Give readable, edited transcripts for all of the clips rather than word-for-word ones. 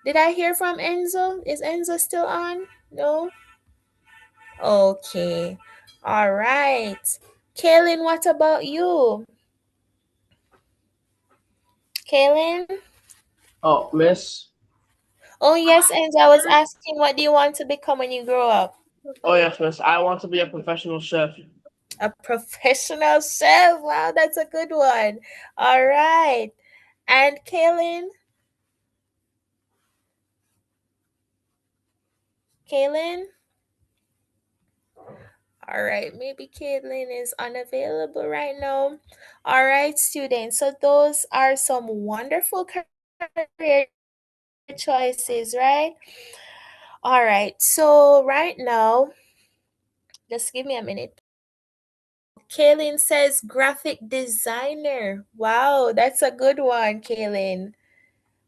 Did I hear from Enzo? Is Enzo still on? No? Okay. All right. Kaylin, what about you? Kaylin? Oh, miss. Oh, yes, Enzo. I was asking, what do you want to become when you grow up? Oh, yes, miss. I want to be a professional chef. A professional chef. Wow, that's a good one. All right. And Kaylin? Kaylin? All right, maybe Caitlin is unavailable right now. All right, students. So those are some wonderful career choices, right? All right. So right now, just give me a minute. Kaylin says graphic designer. Wow, that's a good one, Kaylin.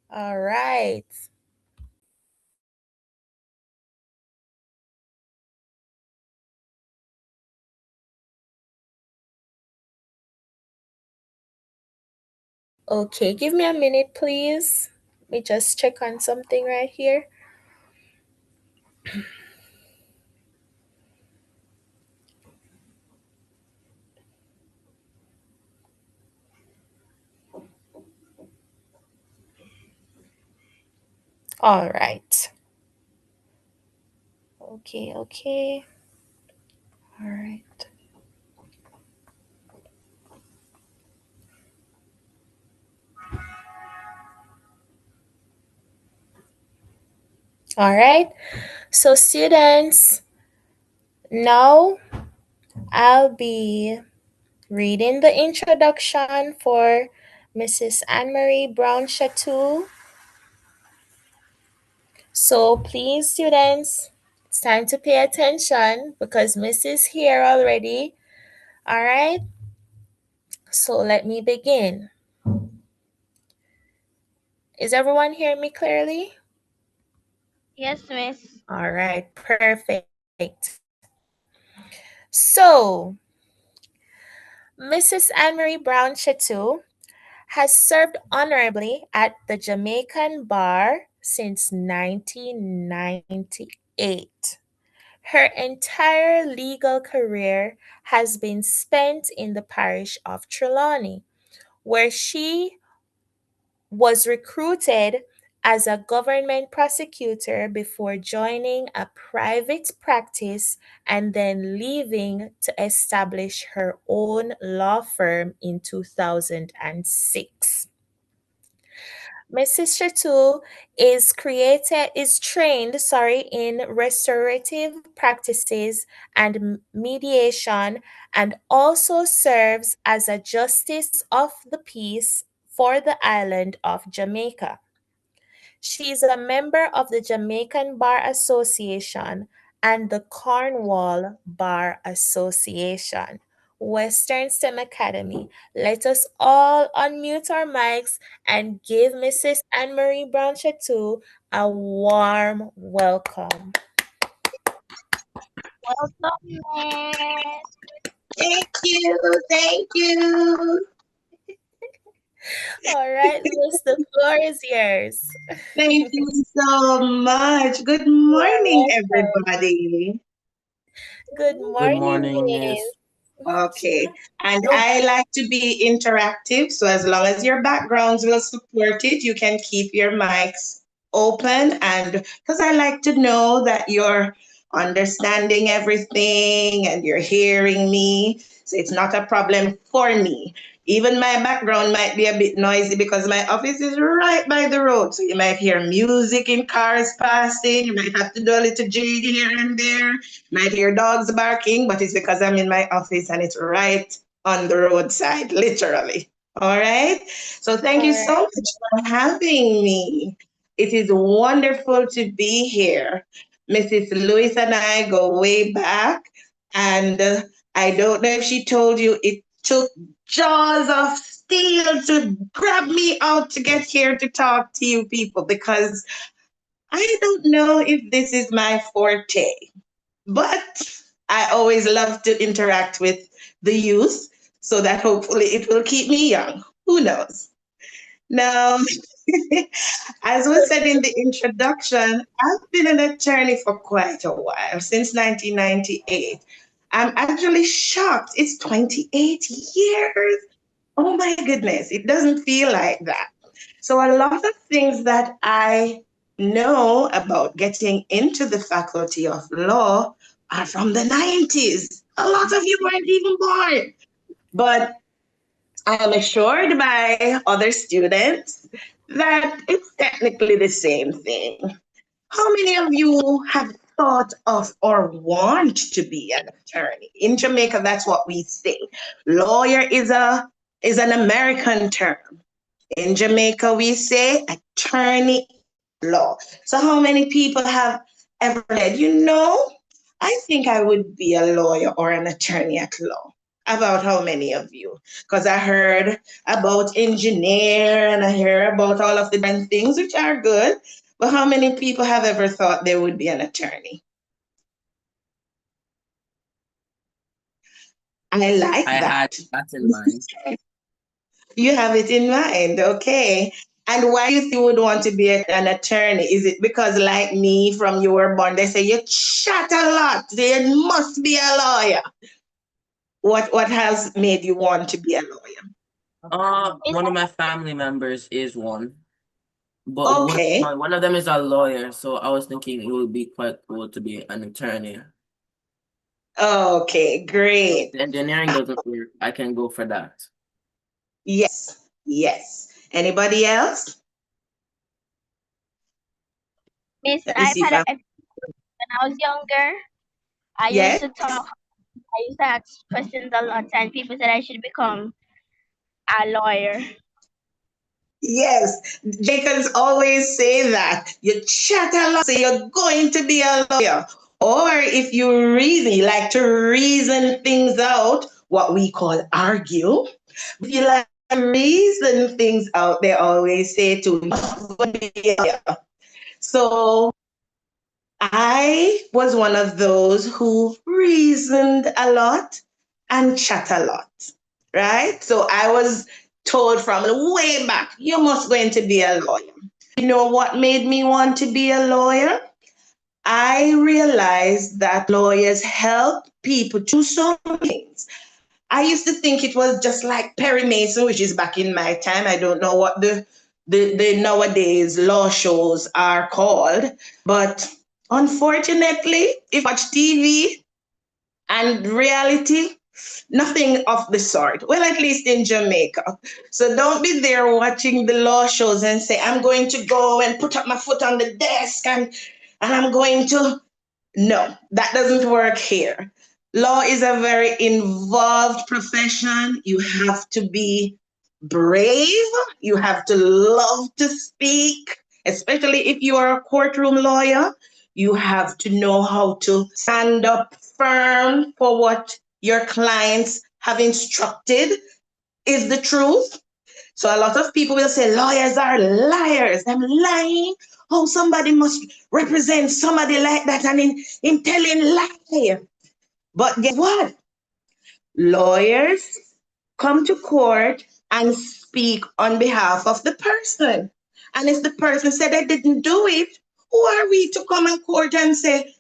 All right. Okay, give me a minute, please. Let me just check on something right here. All right. Okay, okay. All right. All right. So, students, now I'll be reading the introduction for Mrs. Anne Marie Brown Chateau. So, please, students, it's time to pay attention because Miss is here already. All right. So, let me begin. Is everyone hearing me clearly? Yes, miss. All right. Perfect. So, Mrs. Anne Marie Brown Chateau has served honorably at the Jamaican bar since 1998. Her entire legal career has been spent in the parish of Trelawney, where she was recruited as a government prosecutor before joining a private practice and then leaving to establish her own law firm in 2006. Mrs. Chateau is trained, in restorative practices and mediation, and also serves as a justice of the peace for the island of Jamaica. She is a member of the Jamaican Bar Association and the Cornwall Bar Association. Western STEM Academy. Let us all unmute our mics and give Mrs. Anne Marie Brown Chateau a warm welcome. Welcome, miss. Thank you. Thank you. All right, Miss, the floor is yours. Thank you so much. Good morning, You're welcome. everybody. Good Good morning, morning, miss. Miss. Okay. And Oh, I like to be interactive. So as long as your backgrounds will support it, you can keep your mics open. And because I like to know that you're understanding everything and you're hearing me. So it's not a problem for me. Even my background might be a bit noisy because my office is right by the road. So you might hear music in cars passing. You might have to do a little jig here and there. Might hear dogs barking, but it's because I'm in my office and it's right on the roadside, literally. All right. So thank all you so right. much for having me. It is wonderful to be here. Mrs. Lewis and I go way back, and I don't know if she told you it took jaws of steel to grab me out to get here to talk to you people because I don't know if this is my forte. But I always love to interact with the youth so that hopefully it will keep me young. Who knows? Now, As was said in the introduction, I've been an attorney for quite a while, since 1998. I'm actually shocked. It's 28 years. Oh my goodness, it doesn't feel like that. So, a lot of things that I know about getting into the faculty of law are from the 90s. A lot of you weren't even born. But I am assured by other students that it's technically the same thing. How many of you have thought of or want to be an attorney? In Jamaica, that's what we say. Lawyer is an American term. In Jamaica, we say attorney law. So how many people have ever said, I think I would be a lawyer or an attorney at law? About how many of you? Because I heard about engineer and I hear about all of the different things, which are good. But how many people have ever thought they would be an attorney? I like I had that. that in mind. You have it in mind, okay. And why you think you would want to be an attorney? Is it because, like me, from you were born, they say you chat a lot, there must be a lawyer. What has made you want to be a lawyer? One of my family members is one, but Okay, one of them is a lawyer, so I was thinking it would be quite cool to be an attorney. okay, great. The engineering doesn't work. I can go for that. Yes, yes. Anybody else? Miss, Let me see if when I was younger, I yes. used to talk. I used to ask questions a lot, and people said I should become a lawyer. Yes, Jacobs always say that. You chat a lot, so you're going to be a lawyer. Or if you really like to reason things out, what we call argue, if you like to reason things out, they always say to you're going to be a lawyer. So I was one of those who reasoned a lot and chat a lot, right? So I was told from way back, you must going to be a lawyer. You know what made me want to be a lawyer? I realized that lawyers help people do some things. I used to think it was just like Perry Mason, which is back in my time. I don't know what the nowadays law shows are called, but unfortunately, if you watch TV and reality, nothing of the sort. Well, at least in Jamaica. So don't be there watching the law shows and say, I'm going to go and put up my foot on the desk and I'm going to. No, that doesn't work here. Law is a very involved profession. You have to be brave. You have to love to speak, especially if you are a courtroom lawyer. You have to know how to stand up firm for what your clients have instructed is the truth. So a lot of people will say lawyers are liars. I'm lying. Oh, somebody must represent somebody like that and in telling lie. But guess what? Lawyers come to court and speak on behalf of the person. And if the person said they didn't do it, who are we to come in court and say,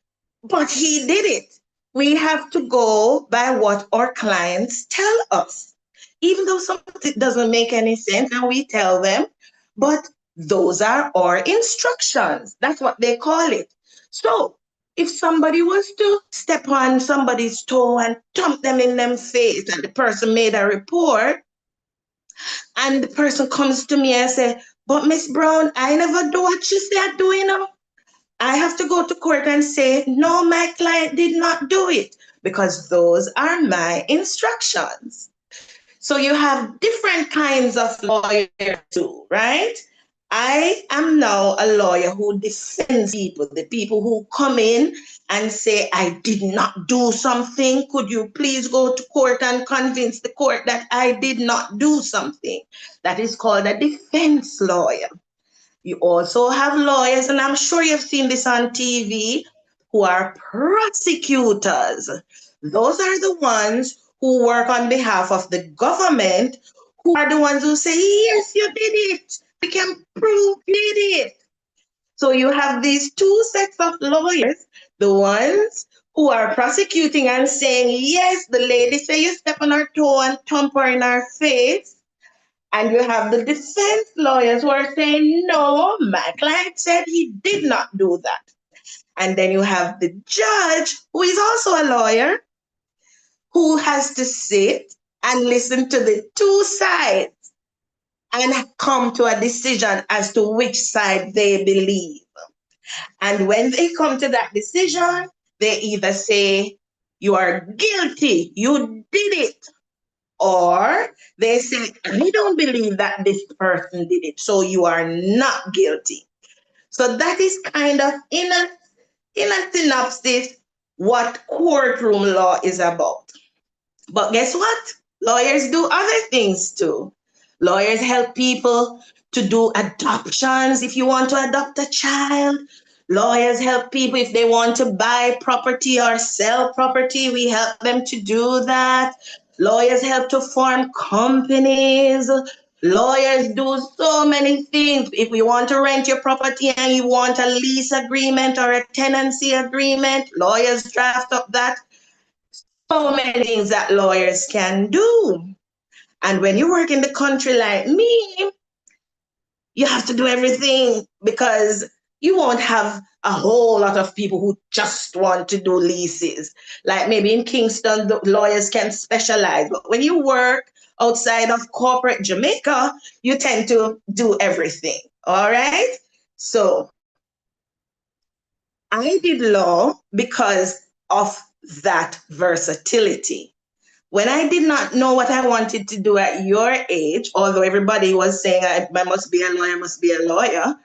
but he did it? We have to go by what our clients tell us. Even though sometimes it doesn't make any sense and we tell them, but those are our instructions. That's what they call it. So if somebody was to step on somebody's toe and thump them in them face and the person made a report and the person comes to me and say, but Miss Brown, I never do what you say I do, I have to go to court and say, no, my client did not do it because those are my instructions. So you have different kinds of lawyers too, right? I am now a lawyer who defends people, the people who come in and say, I did not do something. Could you please go to court and convince the court that I did not do something? That is called a defense lawyer. You also have lawyers, and I'm sure you've seen this on TV, who are prosecutors. Those are the ones who work on behalf of the government, who are the ones who say, yes, you did it. We can prove you did it. So you have these two sets of lawyers, the ones who are prosecuting and saying, yes, the lady say you step on her toe and thump her in her face. And you have the defense lawyers who are saying, no, my client said he did not do that. And then you have the judge, who is also a lawyer, who has to sit and listen to the two sides and come to a decision as to which side they believe. And when they come to that decision, they either say, you are guilty, you did it, or they say, I don't believe that this person did it, so you are not guilty. So that is kind of, in a synopsis, what courtroom law is about. But guess what? Lawyers do other things too. Lawyers help people to do adoptions if you want to adopt a child. Lawyers help people if they want to buy property or sell property. We help them to do that. Lawyers help to form companies. Lawyers do so many things. If we want to rent your property and you want a lease agreement or a tenancy agreement, lawyers draft up that. So many things that lawyers can do. And when you work in the country like me, you have to do everything because you won't have a whole lot of people who just want to do leases. Like maybe in Kingston, the lawyers can specialize. But when you work outside of corporate Jamaica, you tend to do everything. All right? So I did law because of that versatility. When I did not know what I wanted to do at your age, although everybody was saying I must be a lawyer, must be a lawyer,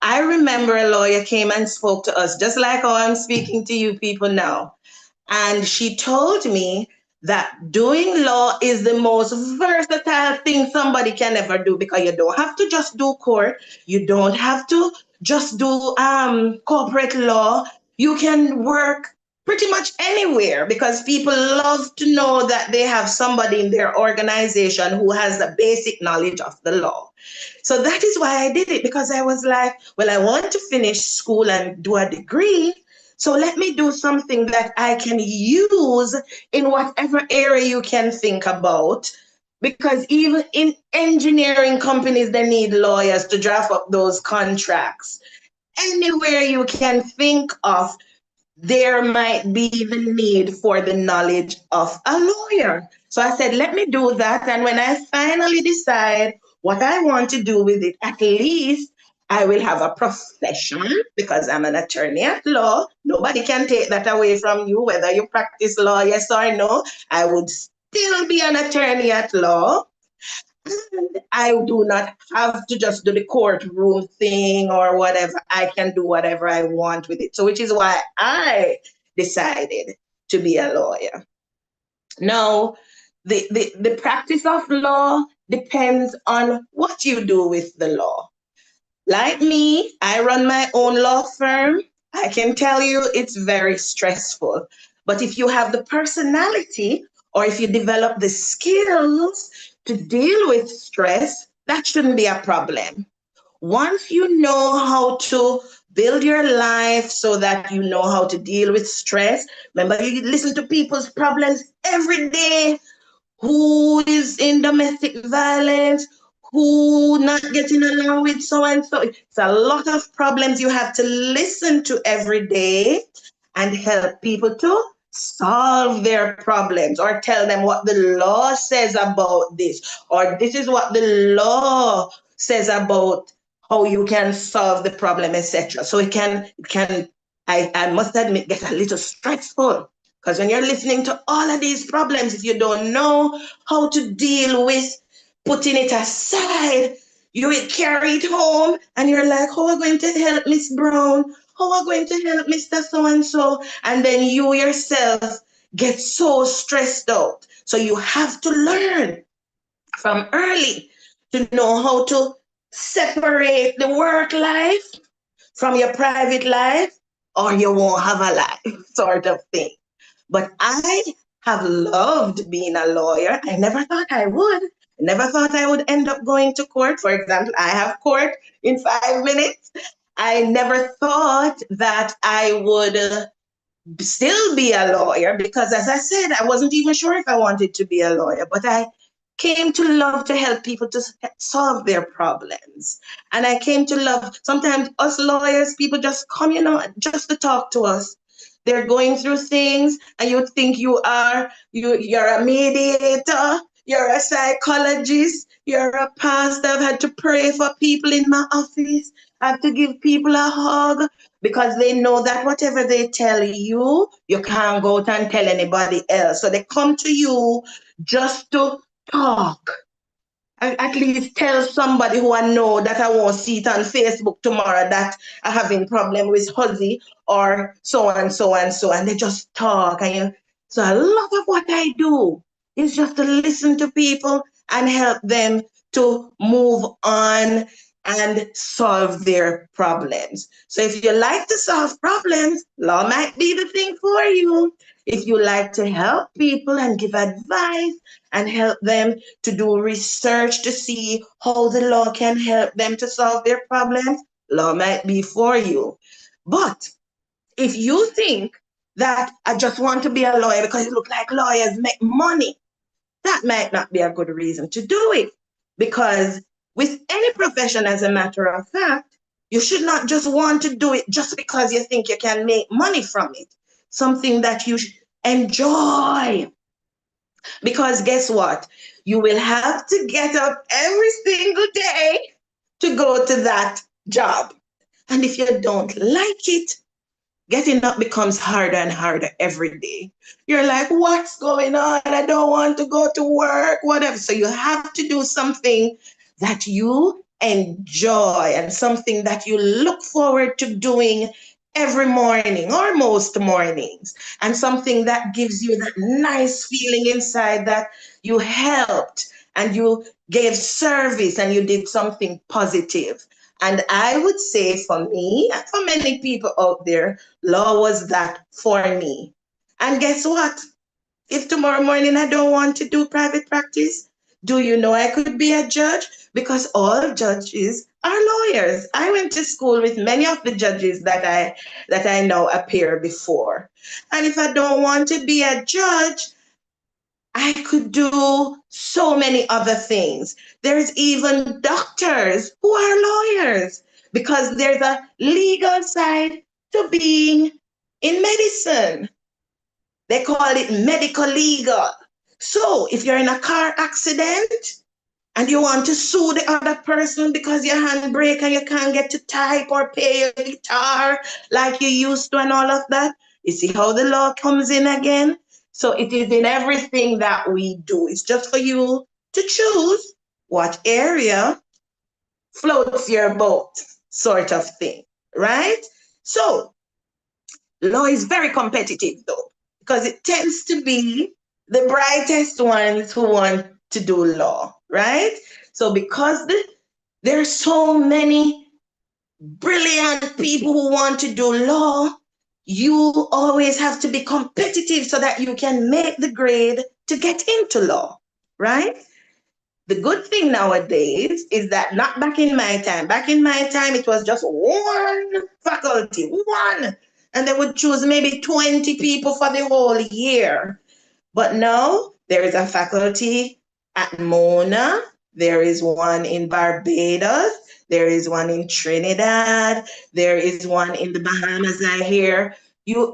I remember a lawyer came and spoke to us, just like how I'm speaking to you people now. And she told me that doing law is the most versatile thing somebody can ever do because you don't have to just do court, you don't have to just do corporate law. You can work pretty much anywhere because people love to know that they have somebody in their organization who has the basic knowledge of the law. So that is why I did it, because I was like, well, I want to finish school and do a degree. So let me do something that I can use in whatever area you can think about. Because even in engineering companies, they need lawyers to draft up those contracts. Anywhere you can think of, there might be the need for the knowledge of a lawyer. So I said, let me do that. And when I finally decide what I want to do with it, at least I will have a profession because I'm an attorney at law. Nobody can take that away from you, whether you practice law, yes or no. I would still be an attorney at law. And I do not have to just do the courtroom thing or whatever. I can do whatever I want with it. So, which is why I decided to be a lawyer. Now, the practice of law depends on what you do with the law. Like me, I run my own law firm. I can tell you it's very stressful. But if you have the personality or if you develop the skills to deal with stress, that shouldn't be a problem. Once you know how to build your life so that you know how to deal with stress, remember you listen to people's problems every day, who is in domestic violence, who not getting along with so and so. It's a lot of problems you have to listen to every day and help people to solve their problems or tell them what the law says about this, or this is what the law says about how you can solve the problem, etc. So it can I must admit get a little stressful. Because when you're listening to all of these problems, if you don't know how to deal with putting it aside, you will carry it home and you're like, how are we going to help Miss Brown? How are we going to help Mr. So-and-so? And then you yourself get so stressed out. So you have to learn from early to know how to separate the work life from your private life, or you won't have a life, sort of thing. But I have loved being a lawyer. I never thought I would. Never thought I would end up going to court. For example, I have court in 5 minutes. I never thought that I would still be a lawyer because, as I said, I wasn't even sure if I wanted to be a lawyer, but I came to love to help people to solve their problems. And I came to love, sometimes us lawyers, people just come, just to talk to us. They're going through things and you think you're a mediator, you're a psychologist, you're a pastor. I've had to pray for people in my office. I have to give people a hug because they know that whatever they tell you, you can't go out and tell anybody else. So they come to you just to talk. At least tell somebody who I know that I won't see it on Facebook tomorrow that I having problem with Huzzy or so and so and so, and they just talk. So a lot of what I do is just to listen to people and help them to move on and solve their problems. So if you like to solve problems, law might be the thing for you. If you like to help people and give advice and help them to do research to see how the law can help them to solve their problems, law might be for you. But if you think that I just want to be a lawyer because it looks like lawyers make money, that might not be a good reason to do it. Because with any profession, as a matter of fact, you should not just want to do it just because you think you can make money from it. Something that you enjoy. Because guess what? You will have to get up every single day to go to that job. And if you don't like it, getting up becomes harder and harder every day. You're like, what's going on? I don't want to go to work, whatever. So you have to do something that you enjoy and something that you look forward to doing every morning or most mornings, and something that gives you that nice feeling inside that you helped and you gave service and you did something positive. And I would say for me and for many people out there, law was that for me. And guess what? If tomorrow morning I don't want to do private practice, do you know I could be a judge? Because all judges are lawyers. I went to school with many of the judges that I know appear before. And if I don't want to be a judge, I could do so many other things. There's even doctors who are lawyers because there's a legal side to being in medicine. They call it medical legal. So if you're in a car accident and you want to sue the other person because your hand break and you can't get to type or play your guitar like you used to and all of that, you see how the law comes in again? So it is in everything that we do. It's just for you to choose what area floats your boat, sort of thing, right? So law is very competitive though, because it tends to be the brightest ones who want to do law, right? So because there are so many brilliant people who want to do law, you always have to be competitive so that you can make the grade to get into law, right? The good thing nowadays is that not back in my time. Back in my time, it was just one faculty, one. And they would choose maybe 20 people for the whole year. But now there is a faculty at Mona. There is one in Barbados. There is one in Trinidad. There is one in the Bahamas, I hear.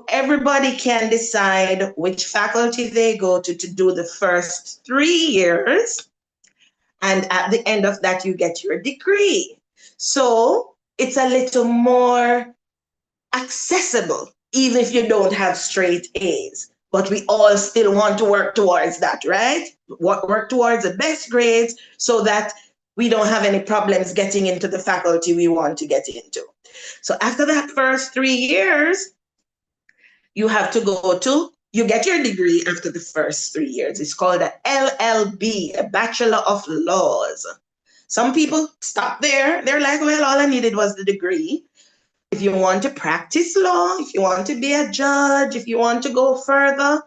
Everybody can decide which faculty they go to do the first 3 years. And at the end of that, you get your degree. So it's a little more accessible, even if you don't have straight A's. But we all still want to work towards that, right? Work towards the best grades so that we don't have any problems getting into the faculty we want to get into. So after that first 3 years, you get your degree after the first 3 years. It's called a LLB, a Bachelor of Laws. Some people stop there. They're like, well, all I needed was the degree. If you want to practice law, if you want to be a judge, if you want to go further,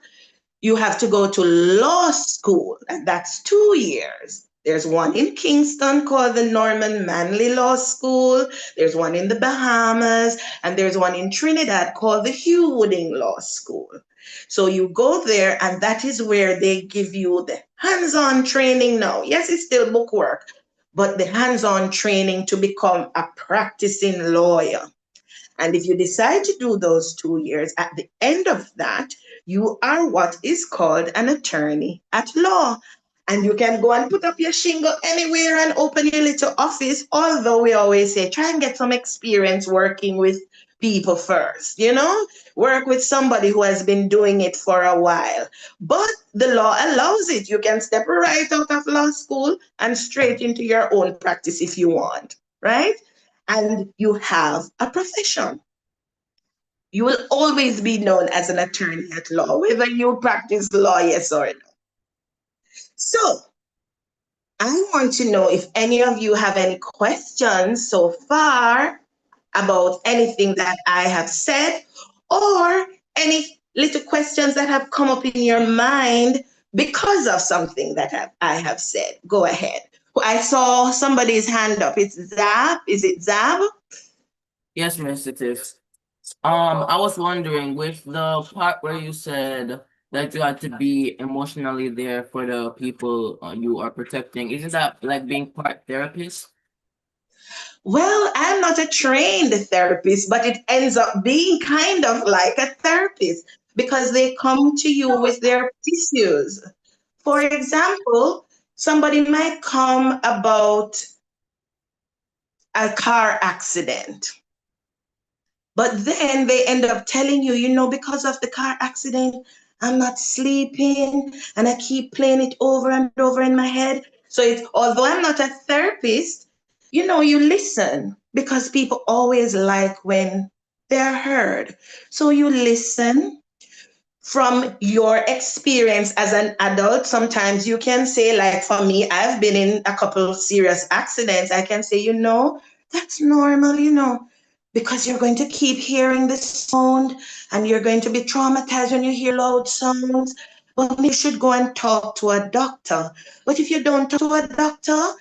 you have to go to law school, and that's 2 years. There's one in Kingston called the Norman Manley Law School. There's one in the Bahamas, and there's one in Trinidad called the Hugh Wooding Law School. So you go there, and that is where they give you the hands-on training now. Yes, it's still book work, but the hands-on training to become a practicing lawyer. And if you decide to do those 2 years, at the end of that, you are what is called an attorney at law. And you can go and put up your shingle anywhere and open your little office. Although we always say, try and get some experience working with people first, work with somebody who has been doing it for a while. But the law allows it. You can step right out of law school and straight into your own practice if you want, right? And you have a profession. You will always be known as an attorney at law, whether you practice law, yes or no. So, I want to know if any of you have any questions so far about anything that I have said, or any little questions that have come up in your mind because of something that I have said. Go ahead. I saw somebody's hand up. It's Zab. Is it Zab? Yes, Mr. Tiff. I was wondering with the part where you said that you had to be emotionally there for the people you are protecting. Isn't that like being part therapist? Well, I'm not a trained therapist, but it ends up being kind of like a therapist because they come to you with their issues. For example, somebody might come about a car accident, but then they end up telling you, because of the car accident, I'm not sleeping and I keep playing it over and over in my head. So although I'm not a therapist, you listen because people always like when they're heard. So you listen from your experience as an adult. Sometimes you can say, like for me, I've been in a couple of serious accidents. I can say, that's normal, because you're going to keep hearing the sound and you're going to be traumatized when you hear loud sounds. But you should go and talk to a doctor. But if you don't talk to a doctor,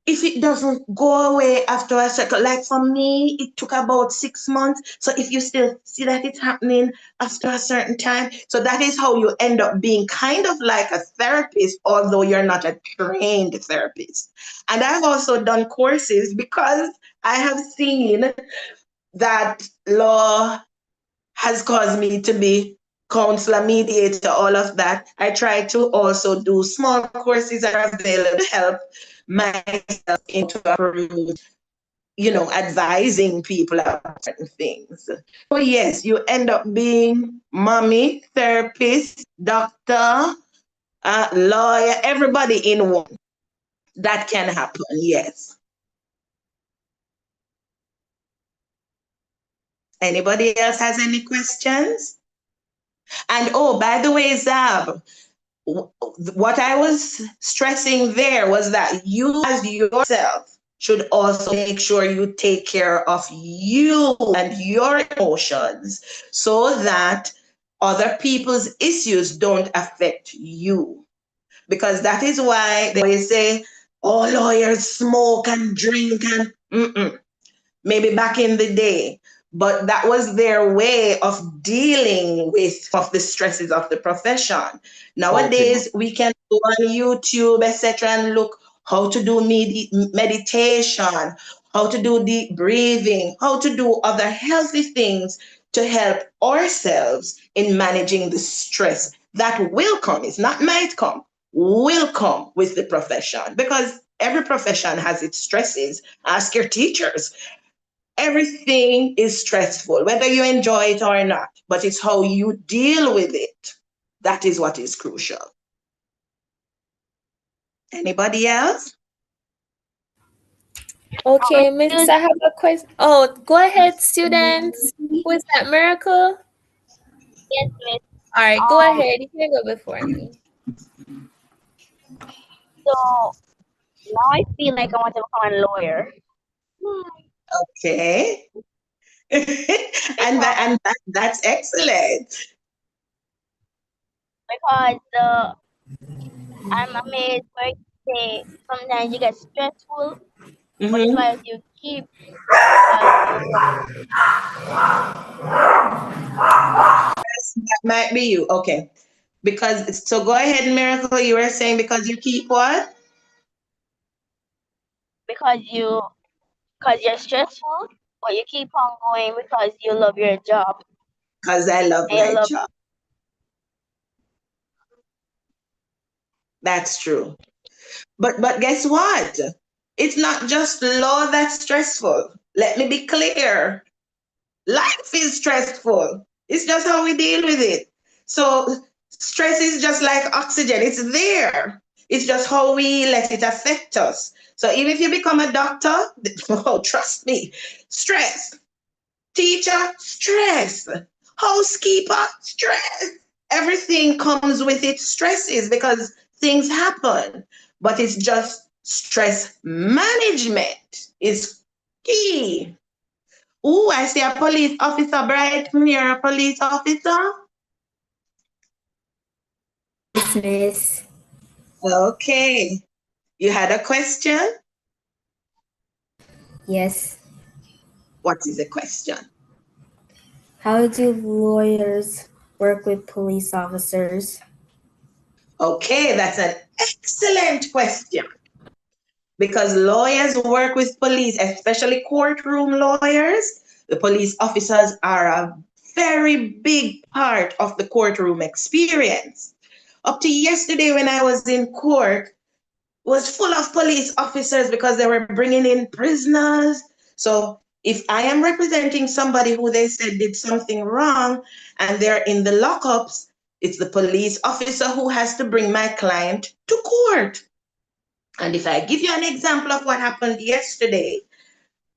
if it doesn't go away after a certain, like for me, it took about 6 months. So if you still see that it's happening after a certain time, so that is how you end up being kind of like a therapist, although you're not a trained therapist. And I've also done courses because I have seen that law has caused me to be counselor, mediator, all of that. I try to also do small courses that are available to help myself into advising people about certain things. So yes, you end up being mommy, therapist, doctor, lawyer, everybody in one. That can happen, yes. Anybody else has any questions? And by the way, Zab, what I was stressing there was that you as yourself should also make sure you take care of you and your emotions so that other people's issues don't affect you. Because that is why they always say, oh, lawyers smoke and drink and maybe back in the day. But that was their way of dealing with of the stresses of the profession. Nowadays, we can go on YouTube, etc., and look how to do meditation, how to do deep breathing, how to do other healthy things to help ourselves in managing the stress that will come. It's not might come, will come with the profession because every profession has its stresses. Ask your teachers. Everything is stressful, whether you enjoy it or not, but it's how you deal with it. That is what is crucial. Anybody else? Okay, Miss, I have a question. Oh, go ahead, students. Who is that, Miracle? Yes, Miss. All right, go ahead. You can go before me. So now I feel like I want to become a lawyer. Okay. and that's excellent. Because I'm amazed, for say sometimes you get stressful, but Mm-hmm. because you keep because you That might be you. Okay. Because so go ahead, Miracle. You were saying because you keep what? because you because you're stressful, but you keep on going because you love your job Because I love and you my love job. That's true. But guess what? It's not just law that's stressful. Let me be clear. Life is stressful. It's just how we deal with it. So stress is just like oxygen. It's there. It's just how we let it affect us. So even if you become a doctor, oh, trust me, stress. Teacher, stress. Housekeeper, stress. Everything comes with its stresses because things happen. But it's just stress management is key. Ooh, I see a police officer, Bright. You're a police officer. Yes, Miss. Okay. You had a question? Yes. What is the question? How do lawyers work with police officers? Okay, that's an excellent question. Because lawyers work with police, especially courtroom lawyers. The police officers are a very big part of the courtroom experience. Up to yesterday, when I was in court, was full of police officers because they were bringing in prisoners. So if I am representing somebody who they said did something wrong and they're in the lockups, it's the police officer who has to bring my client to court. And if I give you an example of what happened yesterday,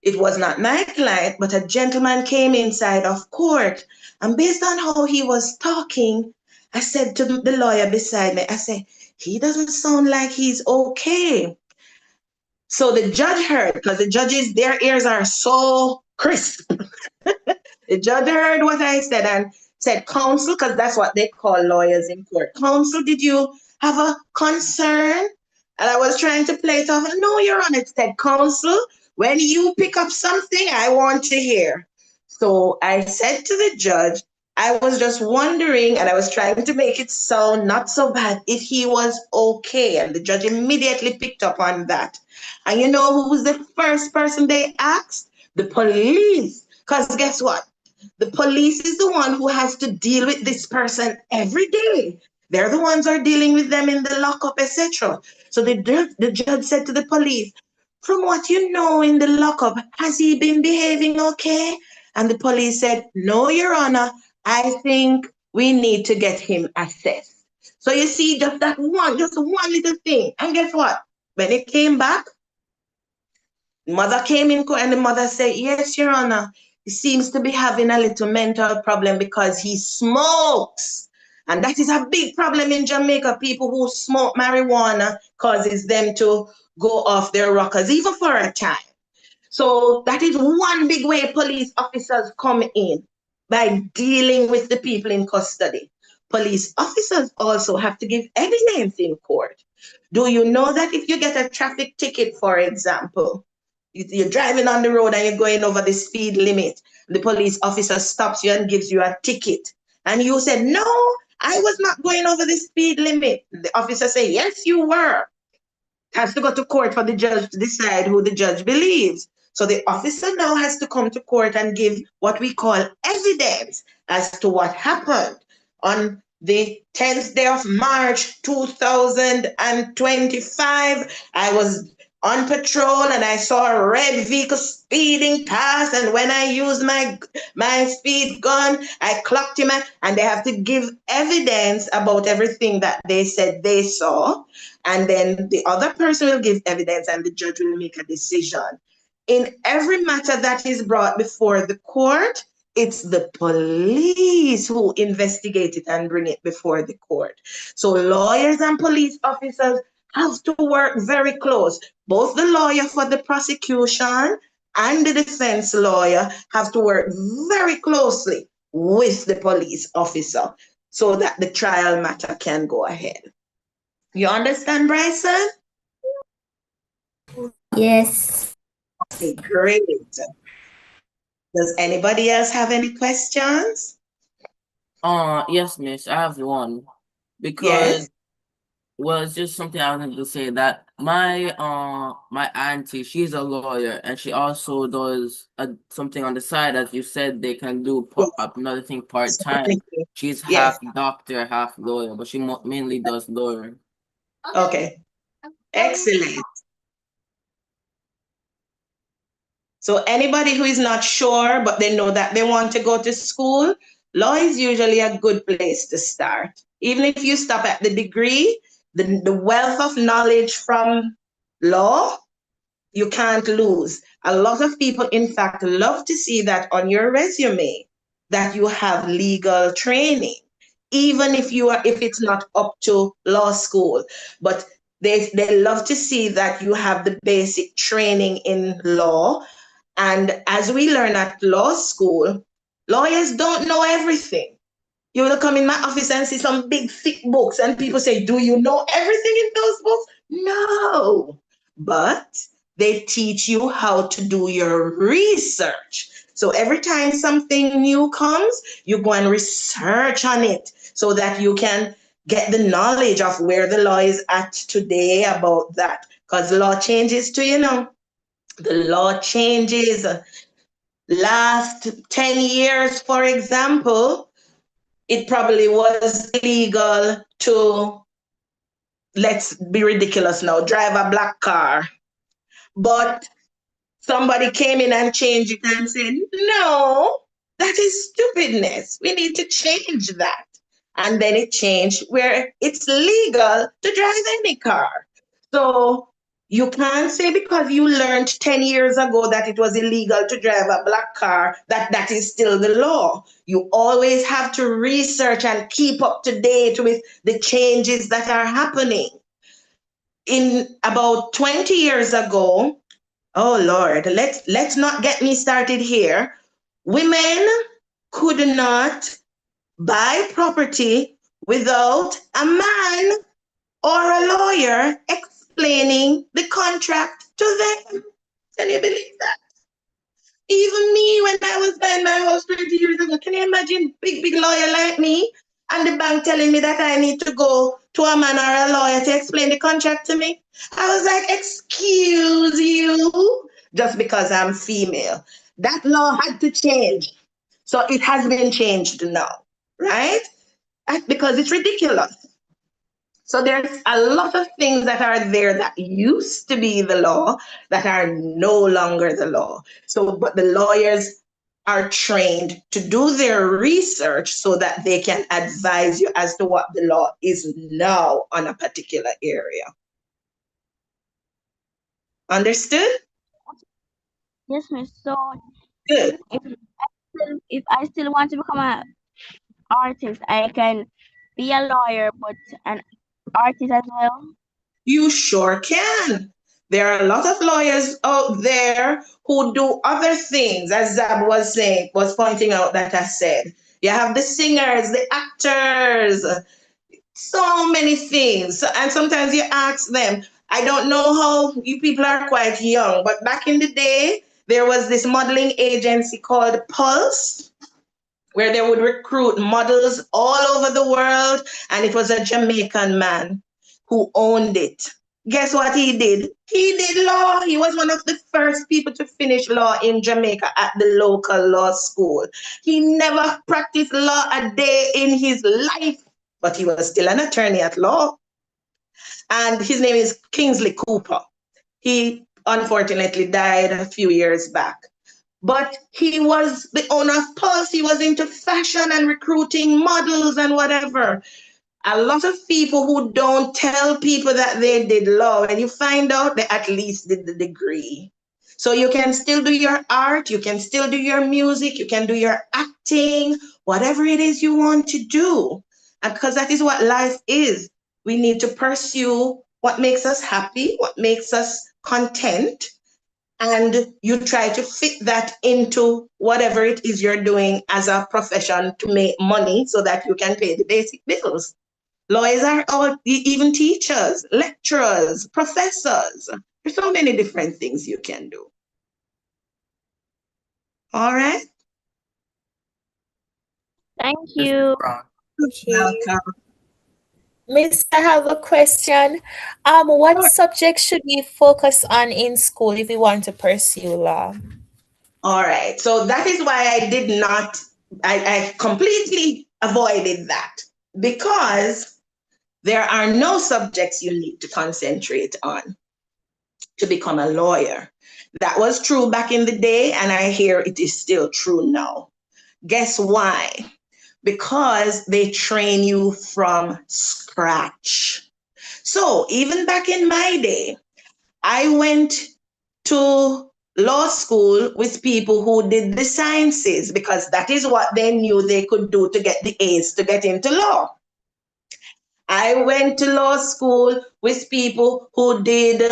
it was not my client, but a gentleman came inside of court. And based on how he was talking, I said to the lawyer beside me, I said, he doesn't sound like he's okay. So the judge heard, because the judges, their ears are so crisp. The judge heard what I said and said, counsel, because that's what they call lawyers in court. Counsel, did you have a concern? And I was trying to play it off. No, Your Honor, it said, counsel, when you pick up something, I want to hear. So I said to the judge, I was just wondering, and I was trying to make it sound not so bad, if he was okay. And the judge immediately picked up on that. And you know who was the first person they asked? The police. Because guess what? The police is the one who has to deal with this person every day. They're the ones who are dealing with them in the lockup, etc. So the judge said to the police, from what you know in the lockup, has he been behaving okay? And the police said, no, Your Honor, I think we need to get him assessed. So you see, just one little thing. And guess what? When it came back, mother came in court and the mother said, yes, Your Honor, he seems to be having a little mental problem because he smokes. And that is a big problem in Jamaica. People who smoke marijuana causes them to go off their rockers, even for a time. So that is one big way police officers come in, by dealing with the people in custody. Police officers also have to give evidence in court. Do you know that if you get a traffic ticket, for example, you're driving on the road and you're going over the speed limit, the police officer stops you and gives you a ticket, and you said, no, I was not going over the speed limit. The officer say, yes, you were. Has to go to court for the judge to decide who the judge believes. So the officer now has to come to court and give what we call evidence as to what happened on the 10th day of March 2025. I was on patrol and I saw a red vehicle speeding past, and when I used my speed gun, I clocked him, and they have to give evidence about everything that they said they saw, and then the other person will give evidence and the judge will make a decision. In every matter that is brought before the court, it's the police who investigate it and bring it before the court. So lawyers and police officers have to work very close. Both the lawyer for the prosecution and the defense lawyer have to work very closely with the police officer so that the trial matter can go ahead. You understand, Bryson? Yes. Okay, great. Does anybody else have any questions? Yes, miss, I have one. Because Yes. well, it's just something I wanted to say that my auntie, she's a lawyer and she also does something on the side. As you said, they can do Yes. another thing part So time. technically, She's yes. half doctor, half lawyer, but she mainly does lawyer. Okay. Excellent. So anybody who is not sure, but they know that they want to go to school, law is usually a good place to start. Even if you stop at the degree, the wealth of knowledge from law, you can't lose. A lot of people, in fact, love to see that on your resume, that you have legal training, even if it's not up to law school. But they love to see that you have the basic training in law. And as we learn at law school, lawyers don't know everything. You will come in my office and see some big thick books, and people say, "Do you know everything in those books?" No. But they teach you how to do your research. So every time something new comes, you go and research on it so that you can get the knowledge of where the law is at today about that. Because law changes too, the law changes. Last 10 years, for example, it probably was illegal to, let's be ridiculous now, drive a black car. But somebody came in and changed it and said, no, that is stupidness. We need to change that. And then it changed where it's legal to drive any car. So you can't say because you learned 10 years ago that it was illegal to drive a black car that that is still the law. You always have to research and keep up to date with the changes that are happening. In about 20 years ago, oh Lord, let's not get me started here. Women could not buy property without a man or a lawyer explaining the contract to them. Can you believe that? Even me, when I was buying my house 20 years ago, can you imagine big lawyer like me and the bank telling me that I need to go to a man or a lawyer to explain the contract to me? I was like, excuse you, just because I'm female. That law had to change. So it has been changed now, right? Because it's ridiculous. So there's a lot of things that are there that used to be the law that are no longer the law. So, but the lawyers are trained to do their research so that they can advise you as to what the law is now on a particular area. Understood? Yes, miss. So Good. if I still want to become an artist, I can be a lawyer, but an artist as well. You sure can. There are a lot of lawyers out there who do other things, as Zab was saying, was pointing out that I said. You have the singers, the actors, so many things. And sometimes you ask them, I don't know how you people are quite young, but back in the day, there was this modeling agency called Pulse, where they would recruit models all over the world. And it was a Jamaican man who owned it. Guess what he did? He did law. He was one of the first people to finish law in Jamaica at the local law school. He never practiced law a day in his life, but he was still an attorney at law. And his name is Kingsley Cooper. He unfortunately died a few years back. But he was the owner of Pulse. He was into fashion and recruiting models and whatever. A lot of people who don't tell people that they did law, and you find out they at least did the degree. So you can still do your art, you can still do your music, you can do your acting, whatever it is you want to do. And because that is what life is. We need to pursue what makes us happy, what makes us content, and you try to fit that into whatever it is you're doing as a profession to make money so that you can pay the basic bills. Lawyers are all, even teachers, lecturers, professors. There's so many different things you can do. All right. Thank Yes, you. Brown. Okay. Welcome. Miss, I have a question. What subject should we focus on in school if we want to pursue law? All right. So that is why I did not, I completely avoided that because there are no subjects you need to concentrate on to become a lawyer. That was true back in the day, and I hear it is still true now. Guess why? Because they train you from scratch. So even back in my day, I went to law school with people who did the sciences because that is what they knew they could do to get the A's to get into law. I went to law school with people who did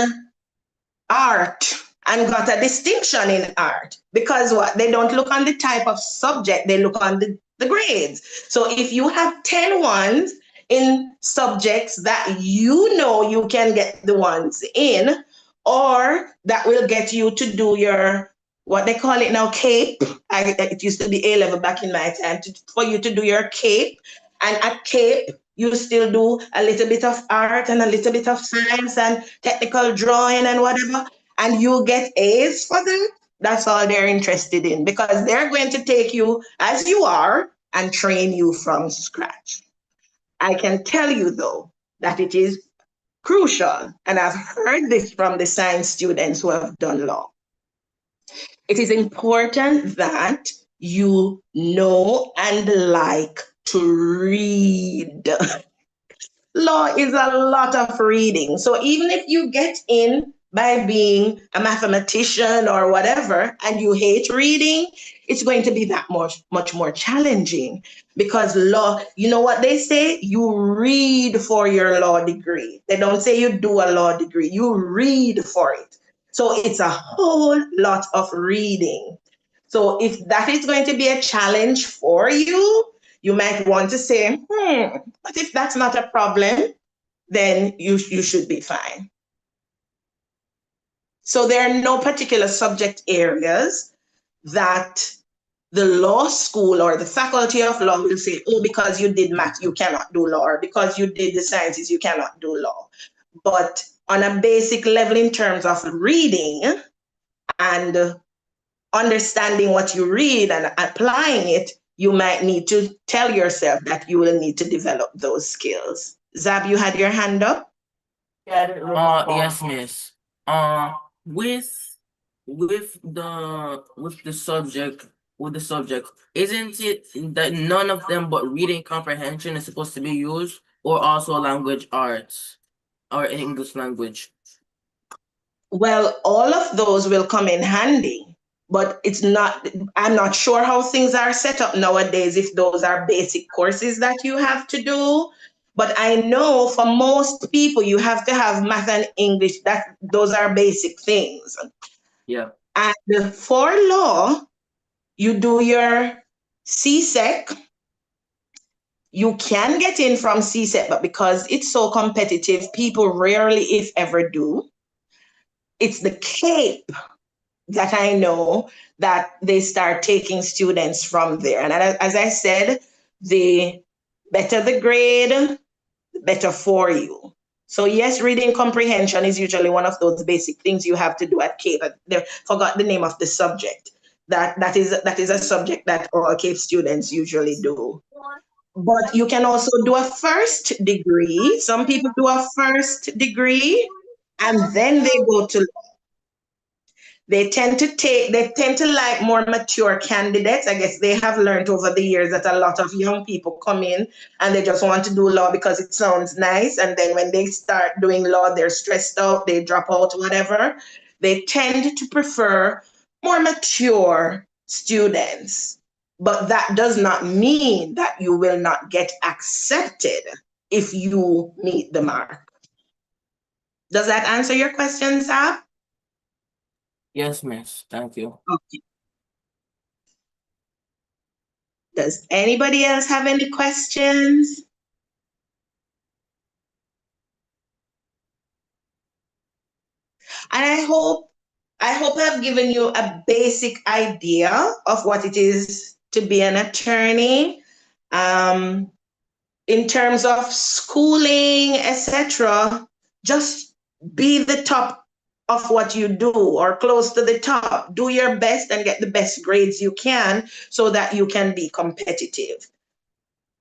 art and got a distinction in art because what, they don't look on the type of subject, they look on the grades. So if you have 10 ones in subjects that you know you can get the ones in, or that will get you to do your, what they call it now, CAPE. It used to be A level back in my time, for you to do your CAPE. And at CAPE, you still do a little bit of art and a little bit of science and technical drawing and whatever, and you get A's for them. That's all they're interested in because they're going to take you as you are and train you from scratch. I can tell you though that it is crucial, and I've heard this from the science students who have done law. It is important that you know and like to read. Law is a lot of reading. So even if you get in by being a mathematician or whatever and you hate reading, it's going to be that much more challenging because law, you know what they say? You read for your law degree. They don't say you do a law degree, you read for it. So it's a whole lot of reading. So if that is going to be a challenge for you, you might want to say, but if that's not a problem, then you should be fine. So there are no particular subject areas that the law school or the faculty of law will say, oh, because you did math, you cannot do law, or because you did the sciences, you cannot do law. But on a basic level, in terms of reading and understanding what you read and applying it, you might need to tell yourself that you will need to develop those skills. Zab, you had your hand up? Yes, miss. Uh, with with the subject isn't it that none of them but reading comprehension is supposed to be used, or also language arts or English language? Well, all of those will come in handy, but I'm not sure how things are set up nowadays, if those are basic courses that you have to do. But I know for most people, you have to have math and English. Those are basic things. Yeah. And for law, you do your CSEC. You can get in from CSEC, but because it's so competitive, people rarely, if ever, do. It's the CAPE that I know that they start taking students from there. And as I said, the better the grade, the better for you. So yes, reading comprehension is usually one of those basic things you have to do at CAPE. I forgot the name of the subject. That is a subject that all CAPE students usually do. But you can also do a first degree. Some people do a first degree and then they go to law. They tend to like more mature candidates. I guess they have learned over the years that a lot of young people come in and they just want to do law because it sounds nice. And then when they start doing law, they're stressed out, they drop out, whatever. They tend to prefer more mature students. But that does not mean that you will not get accepted if you meet the mark. Does that answer your question, Zab? Yes, miss. Thank you. Okay. Does anybody else have any questions? And I hope I've given you a basic idea of what it is to be an attorney. Um, in terms of schooling, etc., just be the top of what you do or close to the top. Do your best and get the best grades you can so that you can be competitive.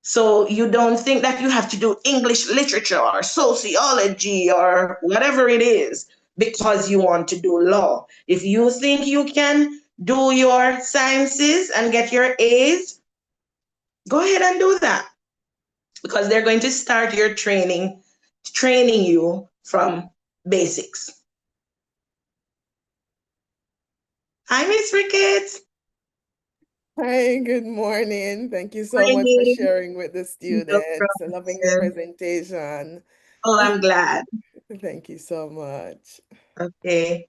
So you don't think that you have to do English literature or sociology or whatever it is because you want to do law. If you think you can do your sciences and get your A's, go ahead and do that because they're going to start your training you from basics. Hi, Miss Ricketts. Hi, good morning. Thank you so much for Morning. sharing with the No students. Loving the problem. presentation. Oh, I'm glad. Thank you so much. Okay.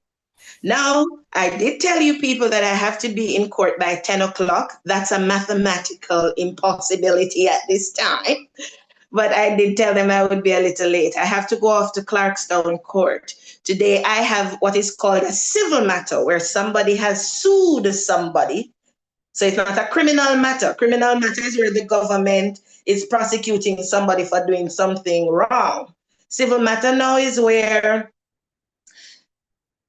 Now, I did tell you people that I have to be in court by 10 o'clock. That's a mathematical impossibility at this time. But I did tell them I would be a little late. I have to go off to Clarkstown Court. Today, I have what is called a civil matter where somebody has sued somebody. So it's not a criminal matter. Criminal matter is where the government is prosecuting somebody for doing something wrong. Civil matter now is where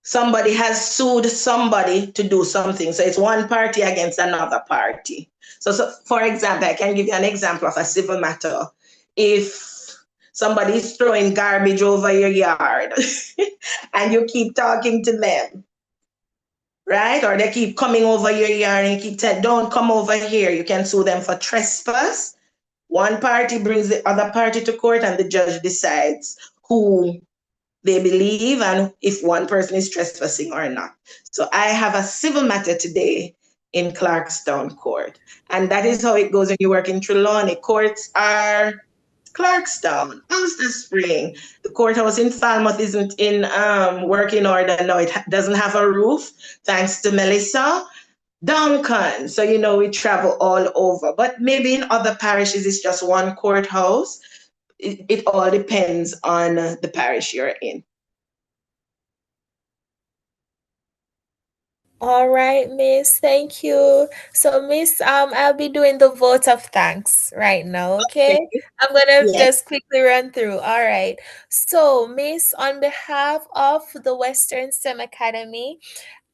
somebody has sued somebody to do something. So it's one party against another party. So for example, I can give you an example of a civil matter. If somebody is throwing garbage over your yard and you keep talking to them, right? Or they keep coming over your yard and you keep saying, don't come over here. You can sue them for trespass. One party brings the other party to court and the judge decides who they believe and if one person is trespassing or not. So I have a civil matter today in Clarkstown Court. And that is how it goes when you work in Trelawney. Courts are Clarkstown, Ulster Spring. The courthouse in Falmouth isn't in working order. No, it doesn't have a roof, thanks to Melissa. Duncan. So, we travel all over. But maybe in other parishes, it's just one courthouse. It all depends on the parish you're in. All right, Miss. Thank you. So, Miss, I'll be doing the vote of thanks right now, okay? Okay. I'm gonna Yes. just quickly run through. All right. So, Miss, on behalf of the Western STEM Academy,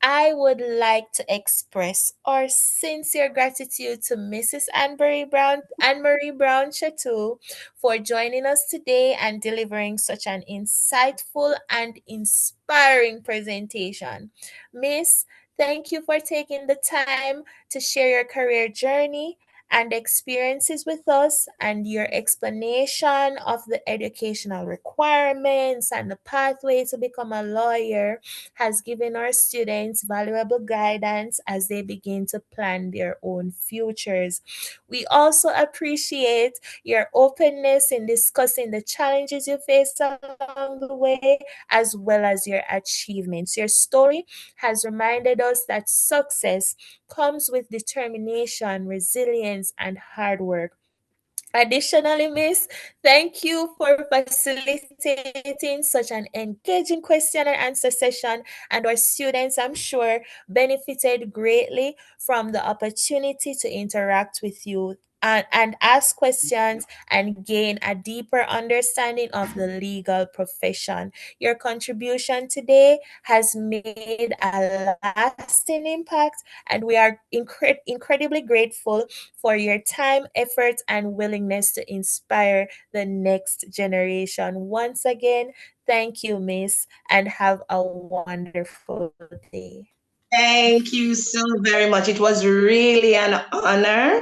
I would like to express our sincere gratitude to Mrs. Anne-Marie Brown Chateau for joining us today and delivering such an insightful and inspiring presentation. Miss, thank you for taking the time to share your career journey and experiences with us, and your explanation of the educational requirements and the pathway to become a lawyer has given our students valuable guidance as they begin to plan their own futures. We also appreciate your openness in discussing the challenges you faced along the way, as well as your achievements. Your story has reminded us that success comes with determination, resilience, and hard work. Additionally, Miss, thank you for facilitating such an engaging question and answer session, and our students, I'm sure, benefited greatly from the opportunity to interact with you and ask questions and gain a deeper understanding of the legal profession. Your contribution today has made a lasting impact, and we are incredibly grateful for your time, effort, and willingness to inspire the next generation. Once again, thank you, Miss, and have a wonderful day. Thank you so very much. It was really an honor.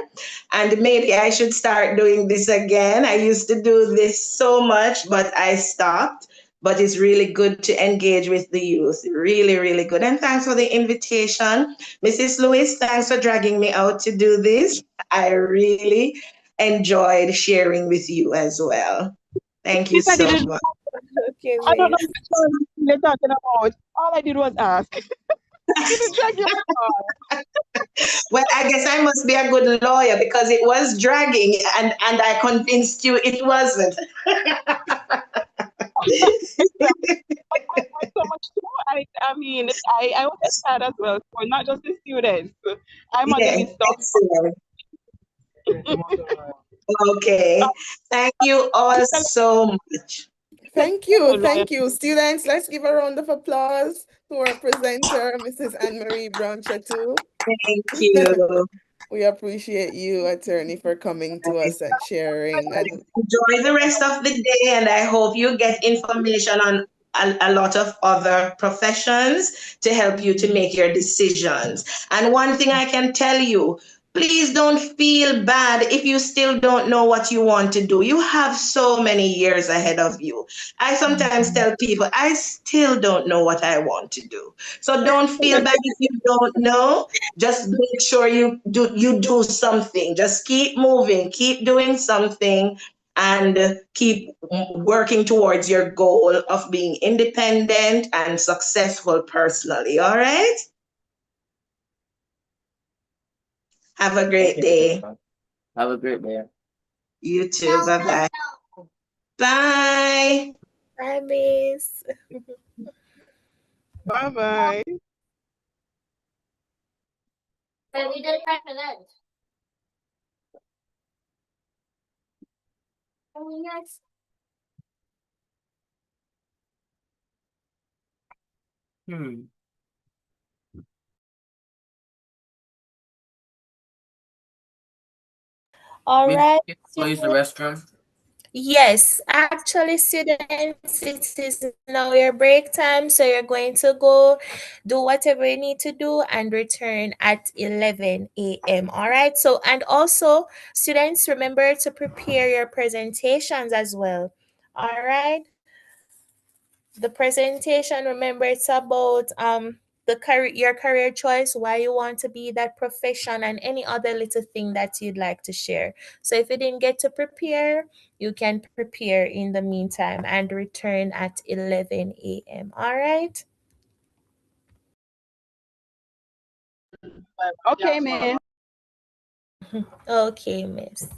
And maybe I should start doing this again. I used to do this so much, but I stopped. But it's really good to engage with the youth. Really, really good. And thanks for the invitation. Mrs. Lewis, thanks for dragging me out to do this. I really enjoyed sharing with you as well. Thank you If I so didn't, much. Okay, I don't know Miss. which one you're talking about. All I did was ask. Didn't drag you at Well, I guess I must be a good lawyer because it was dragging and I convinced you it wasn't. all. I so much too. I mean, I was excited as well. So not just the students. I'm Yeah, modeling stuff. excellent. Okay. Thank you all so much. Thank you. Thank you. Students, let's give a round of applause to our presenter, Mrs. Anne-Marie Brown Chateau. Thank you. We appreciate you, attorney, for coming to us and sharing. And Enjoy the rest of the day, and I hope you get information on a lot of other professions to help you to make your decisions. And one thing I can tell you, please don't feel bad if you still don't know what you want to do. You have so many years ahead of you. I sometimes tell people, I still don't know what I want to do. So don't feel bad if you don't know. Just make sure you do something. Just keep moving, keep doing something, and keep working towards your goal of being independent and successful personally. All right? Have a great day. Have a great day. You too. Bye-bye. Bye. Bye, Miss. bye-bye. But we did president. Yes. Hmm. All Maybe right. you can use the restroom. Yes, actually, students, it is now your break time, so you're going to go do whatever you need to do and return at 11 a.m. All right. So, and also, students, remember to prepare your presentations as well. All right. The presentation, remember, it's about the career, your career choice, why you want to be that profession, and any other little thing that you'd like to share. So if you didn't get to prepare, you can prepare in the meantime and return at 11 a.m. All right. Okay, man. Okay, miss.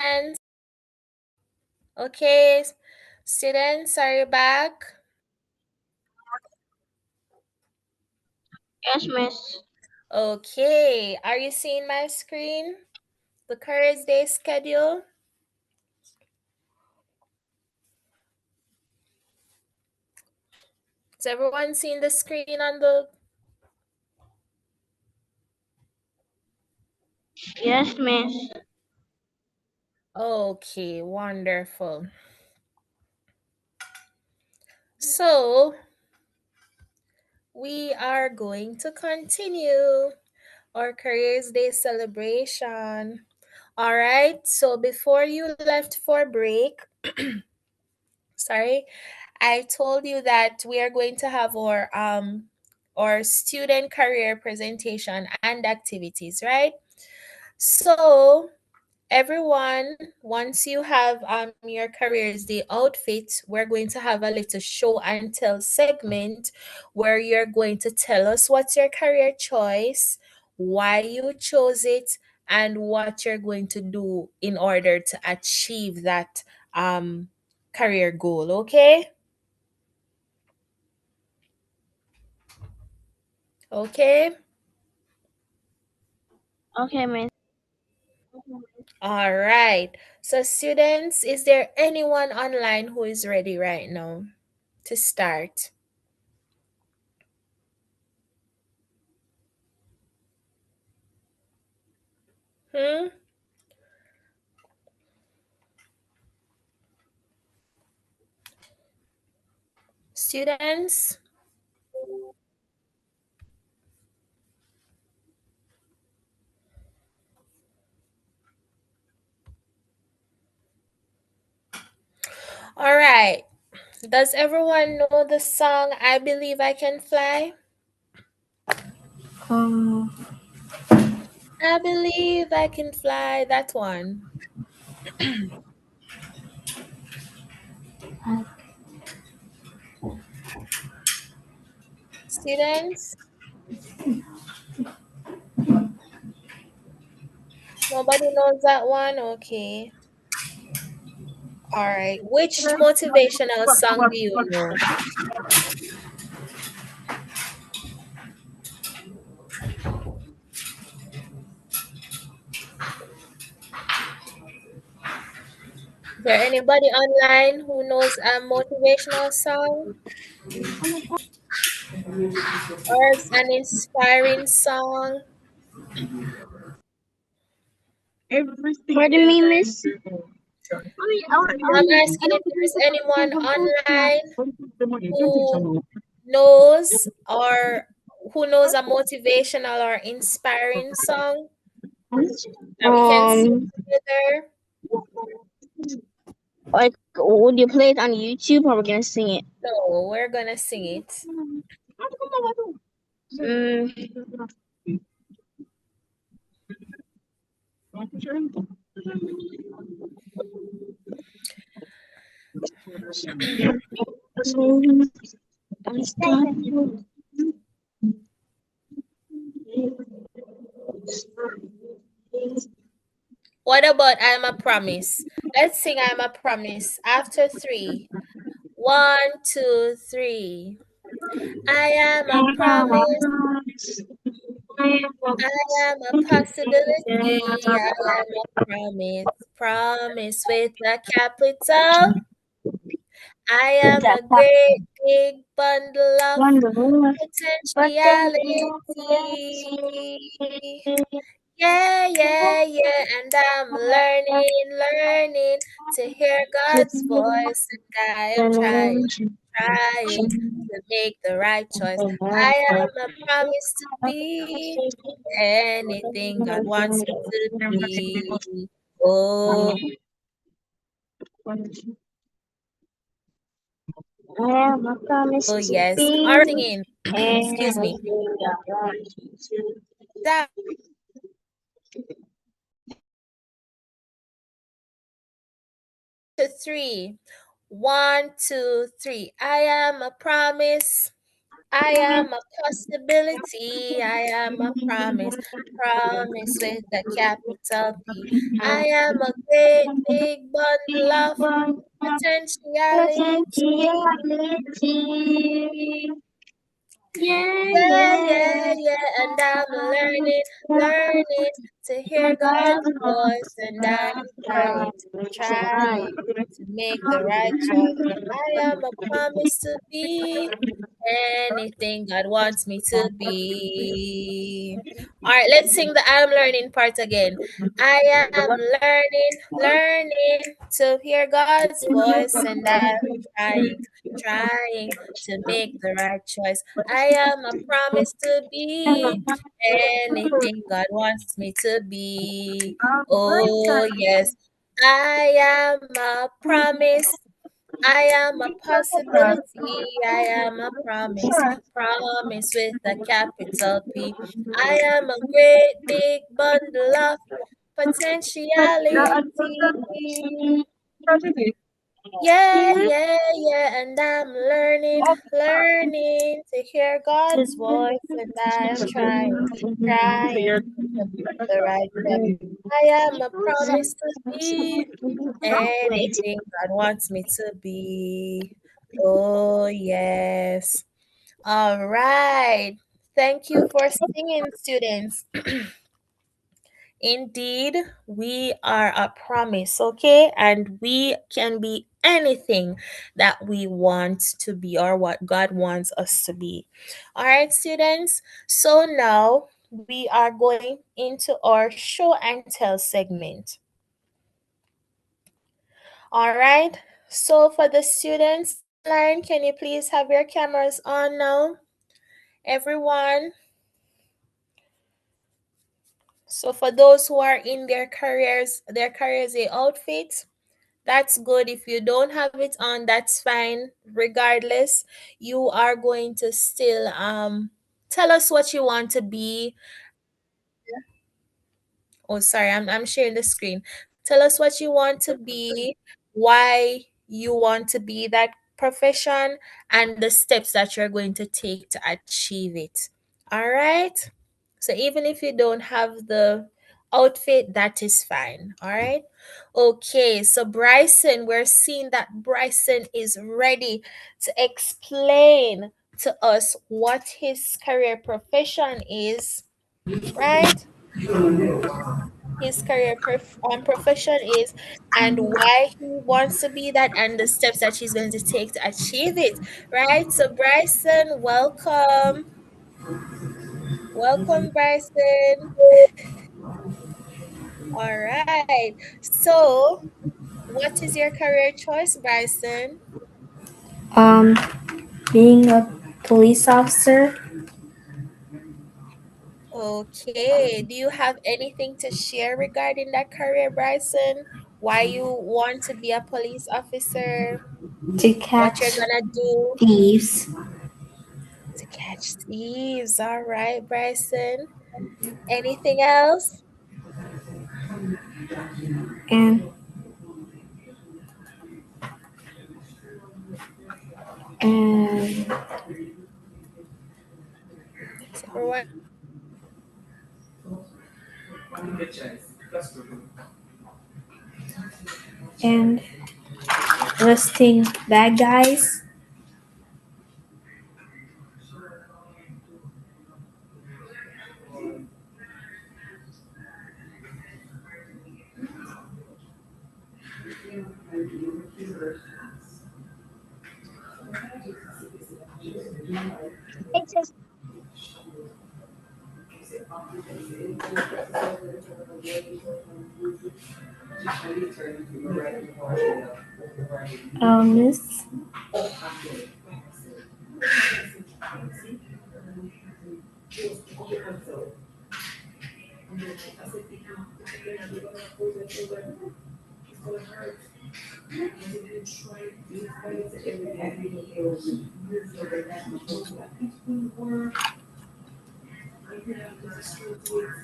students? Okay, students, are you back? Yes, miss. Okay, are you seeing my screen? The Careers Day schedule? Has everyone seen the screen on the... Yes, miss. Okay, wonderful. So, we are going to continue our Careers Day celebration. All right, so before you left for break, sorry, I told you that we are going to have our student career presentation and activities, right? So, everyone, once you have your Careers Day outfit, we're going to have a little show and tell segment where you're going to tell us what's your career choice, why you chose it, and what you're going to do in order to achieve that career goal, okay? Okay? Okay, miss. All right. So students, is there anyone online who is ready right now to start? Hmm? Students? All right. Does everyone know the song I Believe I Can Fly? Um, I believe I can fly, that one. Students? Nobody knows that one? Okay. All right. Which motivational song do you know? Is there anybody online who knows a motivational song or an inspiring song? Pardon me, miss. I'm asking if there's anyone online who knows or who knows a motivational or inspiring song that we can sing Um, together. like, would you play it on YouTube or we're gonna sing it? No, we're gonna sing it. Mm, What about I'm a Promise? Let's sing I'm a Promise after three. One, two, three. I am a promise. I am a possibility. I am a promise. Promise with a capital. I am a great big bundle of potentiality. Yeah, yeah, yeah. And I'm learning to hear God's voice. And I am trying to make the right choice. I am a promise to be anything God wants me to be. Oh, I am a promise oh to yes. All be right, singing. Excuse me. anything I want you to. That to three. One, two, three. I am a promise. I am a possibility. I am a promise. Promise with a capital P. I am a great big bundle of potentiality. Yeah, yeah, yeah, and I'm learning to hear God's voice, and I'm trying to make the right choice. I am a promise to be anything God wants me to be. All right, let's sing the I'm learning part again. I am learning to hear God's voice, and I'm trying to make the right choice. I am a promise to be anything God wants me to be. Oh, yes. I am a promise. I am a possibility. I am a promise. Promise with a capital P. I am a great big bundle of potentiality. Yeah, yeah, yeah, and I'm learning to hear God's voice, and I'm trying to make the right step. I am a promise to be anything God wants me to be. Oh, yes. All right. Thank you for singing, students. Indeed, we are a promise, okay? And we can be anything that we want to be or what God wants us to be. All right, students. So now we are going into our show and tell segment. All right. So for the students online, can you please have your cameras on now? Everyone. So for those who are in their careers day outfit, that's good. If you don't have it on, that's fine. Regardless, you are going to still tell us what you want to be. Oh, sorry, I'm sharing the screen. Tell us what you want to be, why you want to be that profession, and the steps that you're going to take to achieve it. All right? So even if you don't have the outfit, that is fine. All right? Okay, so Bryson, we're seeing that Bryson is ready to explain to us what his career profession is, right? His profession is and why he wants to be that and the steps that he's going to take to achieve it, right? So Bryson, welcome Bryson. All right, so what is your career choice, Bryson? Um, being a police officer. Okay, do you have anything to share regarding that career, Bryson? Why you want to be a police officer, To what you're catch gonna do thieves. to catch thieves. All right, Bryson. Anything else? and and So for what? and arresting bad guys. Miss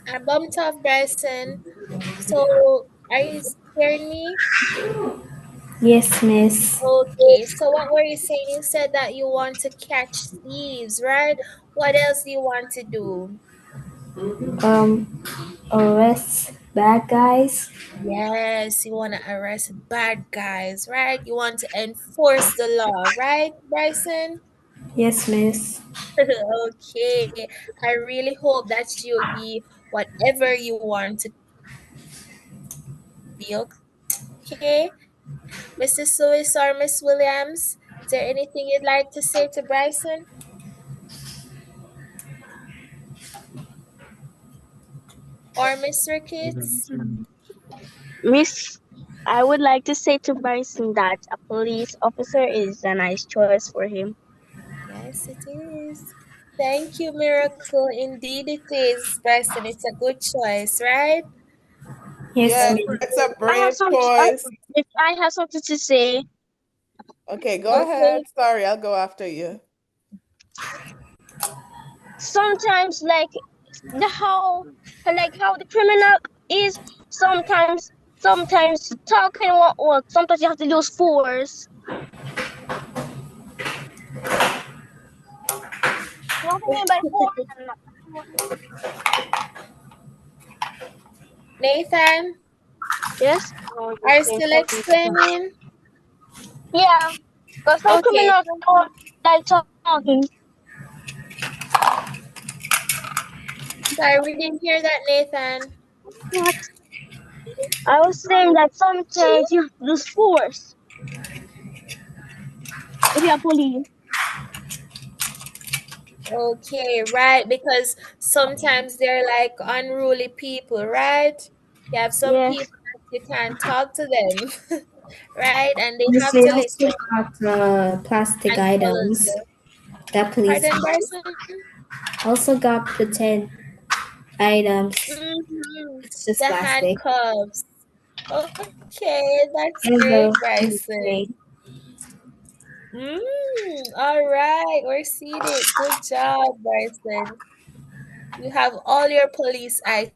I bumped off Bryson. So are you hearing me? Yes, Miss. Okay, so what were you saying? You said that you want to catch thieves, right? What else do you want to do? Um, arrest bad guys. Yes, you want to arrest bad guys, right? You want to enforce the law, right, Bryson? Yes, Miss. Okay, I really hope that you'll be whatever you want to be, okay? Mrs. Lewis or Miss Williams, is there anything you'd like to say to Bryson or Miss Ricketts? Miss, I would like to say to Bryson that a police officer is a nice choice for him. Yes, it is. Thank you, Miracle. Indeed, it is, Bryson. It's a good choice, right? Yes, Yes, Miss. that's a I have brave some. choice. I have something to say. Okay, go Okay. ahead. Sorry, I'll go after you. Sometimes, like how the criminal is. Sometimes talking won't work. Sometimes you have to use force. What do you mean by force? Nathan, Yes. are you still explaining? Yeah, because some Okay. criminals don't like talking. Sorry, we didn't hear that, Nathan. What? I was saying that sometimes you have to use force if you're police. Okay, right, because sometimes they're like unruly people, right? You have some Yes. people that you can't talk to them, right? And they Miss, have we to also listen got plastic and follow items. you. That police Pardon, Bryson? also got pretend items. Mm-hmm. It's just The plastic. handcuffs. Okay, that's And great, the Bryson. spray. All right, we're seated. Good job, Bryson. You have all your police items.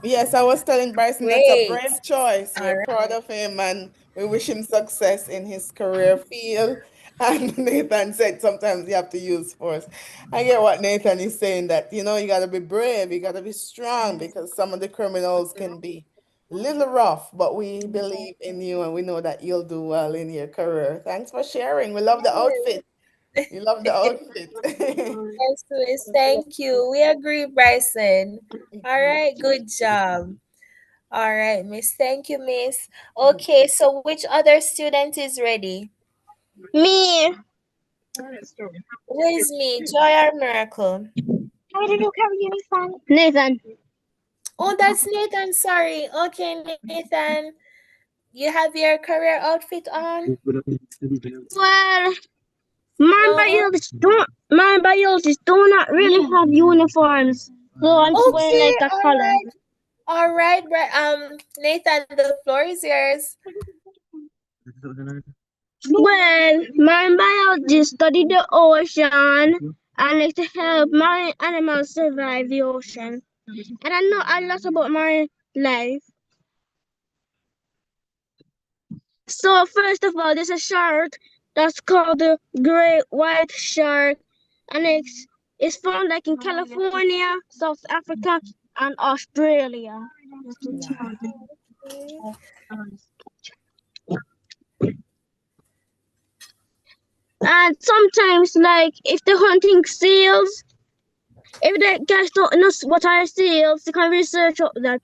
Yes, I was telling Bryson that's a Great. brave choice. All We're right. proud of him and we wish him success in his career field. And Nathan said sometimes you have to use force. I get what Nathan is saying that, you got to be brave, you got to be strong because some of the criminals can be a little rough, but we believe in you and we know that you'll do well in your career. Thanks for sharing. We love the outfit. We love the outfit. Yes, Miss. Thank you. We agree, Bryson. All right. Good job. All right, Miss. Thank you, Miss. Okay, so which other student is ready? Me. Who is me? Joy or Miracle? How did you carry uniform? Nathan. Oh, that's Nathan. Sorry. Okay, Nathan. You have your career outfit on? Well, No. my biologists do not really have uniforms. So I'm just wearing Okay. like a All color. right. All right. Nathan, the floor is yours. Well, marine biologists study the ocean and like to help marine animals survive the ocean. And I know a lot about marine life. So first of all, there's a shark that's called the great white shark, and it's found like in California, South Africa, and Australia. Okay. And sometimes, like if they're hunting seals, if the guys don't know what are seals, they can research up that.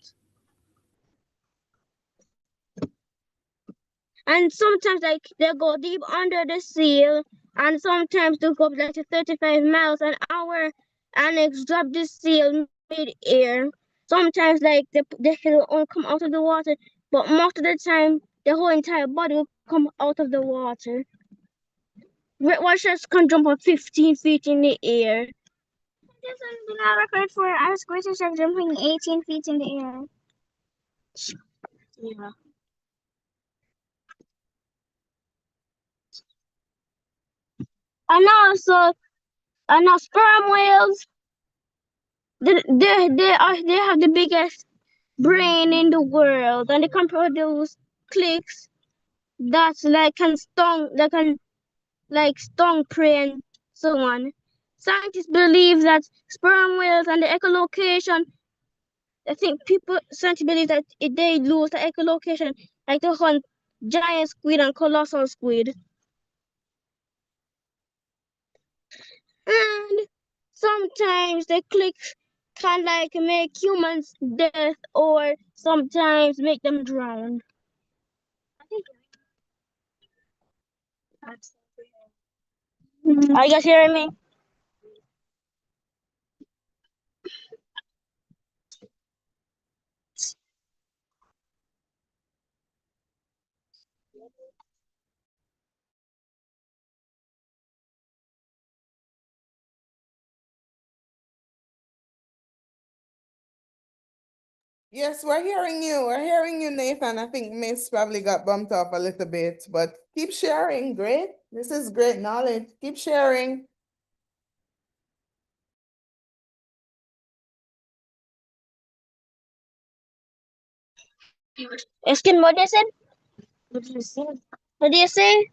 And sometimes, like they go deep under the seal, and sometimes they go up like to 35 miles an hour, and they drop the seal mid-air. Sometimes, like the will only come out of the water, but most of the time, the whole entire body will come out of the water. White sharks can jump up 15 feet in the air. This is the record for a squishy shark jumping 18 feet in the air. Yeah. And also, sperm whales, they have the biggest brain in the world, and they can produce clicks that's like can stung prey and so on. Scientists believe that sperm whales and the echolocation. Scientists believe that they lose the echolocation like to hunt giant squid and colossal squid. And sometimes the clicks can like make humans death or sometimes make them drown. Are you guys hearing me? Yes, we're hearing you. We're hearing you, Nathan. I think Miss probably got bumped off a little bit, but keep sharing. Great. This is great knowledge. Keep sharing. Excuse me, what you said? What do you say?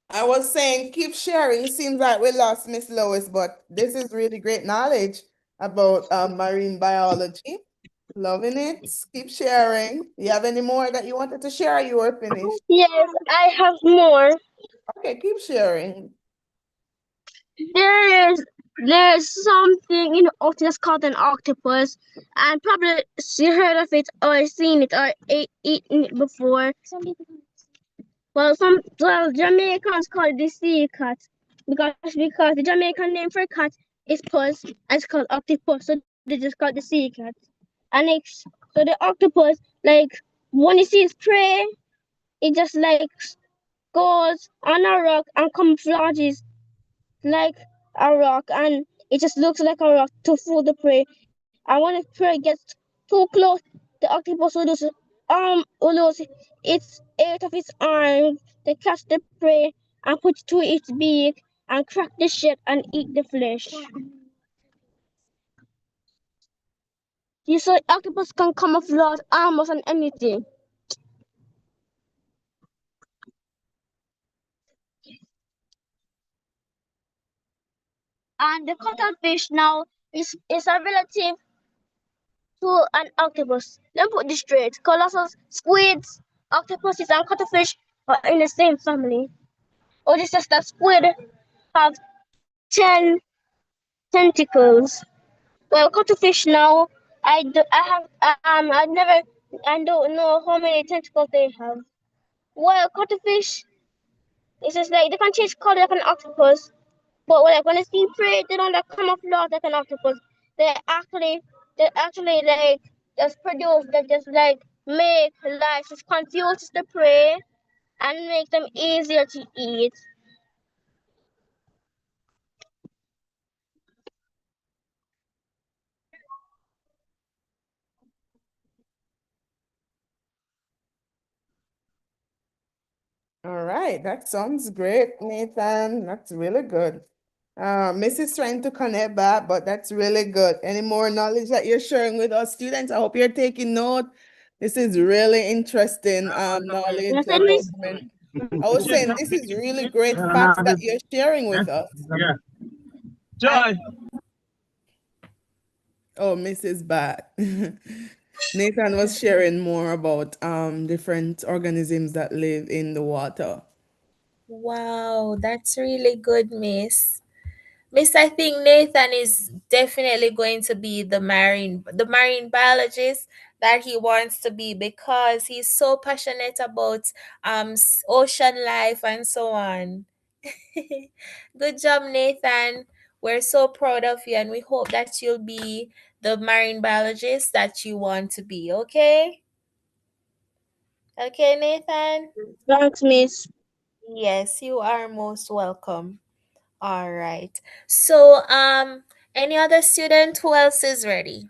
I was saying keep sharing. Seems like we lost Miss Lois, but this is really great knowledge about marine biology. Loving it. Keep sharing. You have any more that you wanted to share? You were finished. Yes, I have more. Okay, keep sharing. There's something in the ocean called an octopus, and probably you heard of it or seen it or eaten it before. Well, Jamaicans call it the sea cat because the Jamaican name for cat is puss, and it's called octopus, so they just call it the sea cat. And so the octopus, like when it sees prey, it just like goes on a rock and camouflages like a rock, and it just looks like a rock to fool the prey. And when the prey gets too close, the octopus will lose its eight of its arms to catch the prey and put it to its beak and crack the shell and eat the flesh. You saw octopus can camouflage almost on anything. And the cuttlefish now is a relative to an octopus. Let me put this straight. Colossal squids, octopuses, and cuttlefish are in the same family. Or it's just that squid have 10 tentacles. Well, cuttlefish now, I don't know how many tentacles they have. Well, cuttlefish, it's just like they can change color like an octopus, but like when they see prey, they don't like camouflage like an octopus. They actually like just like make life just confuses the prey and make them easier to eat. All right, that sounds great, Nathan. That's really good. Mrs. trying to connect back, but that's really good. Any more knowledge that you're sharing with us, students? I hope you're taking note. This is really interesting knowledge Yes, about Miss? I was saying this is really great facts that you're sharing with us. Joy. Oh, Mrs. Bat. Nathan was sharing more about different organisms that live in the water. Wow, that's really good, Miss. Miss, I think Nathan is definitely going to be the marine biologist that he wants to be because he's so passionate about ocean life and so on. Good job, Nathan. We're so proud of you and we hope that you'll be the marine biologist that you want to be, okay? Okay, Nathan? Thanks, Miss. Yes, you are most welcome. All right. So, any other student who else is ready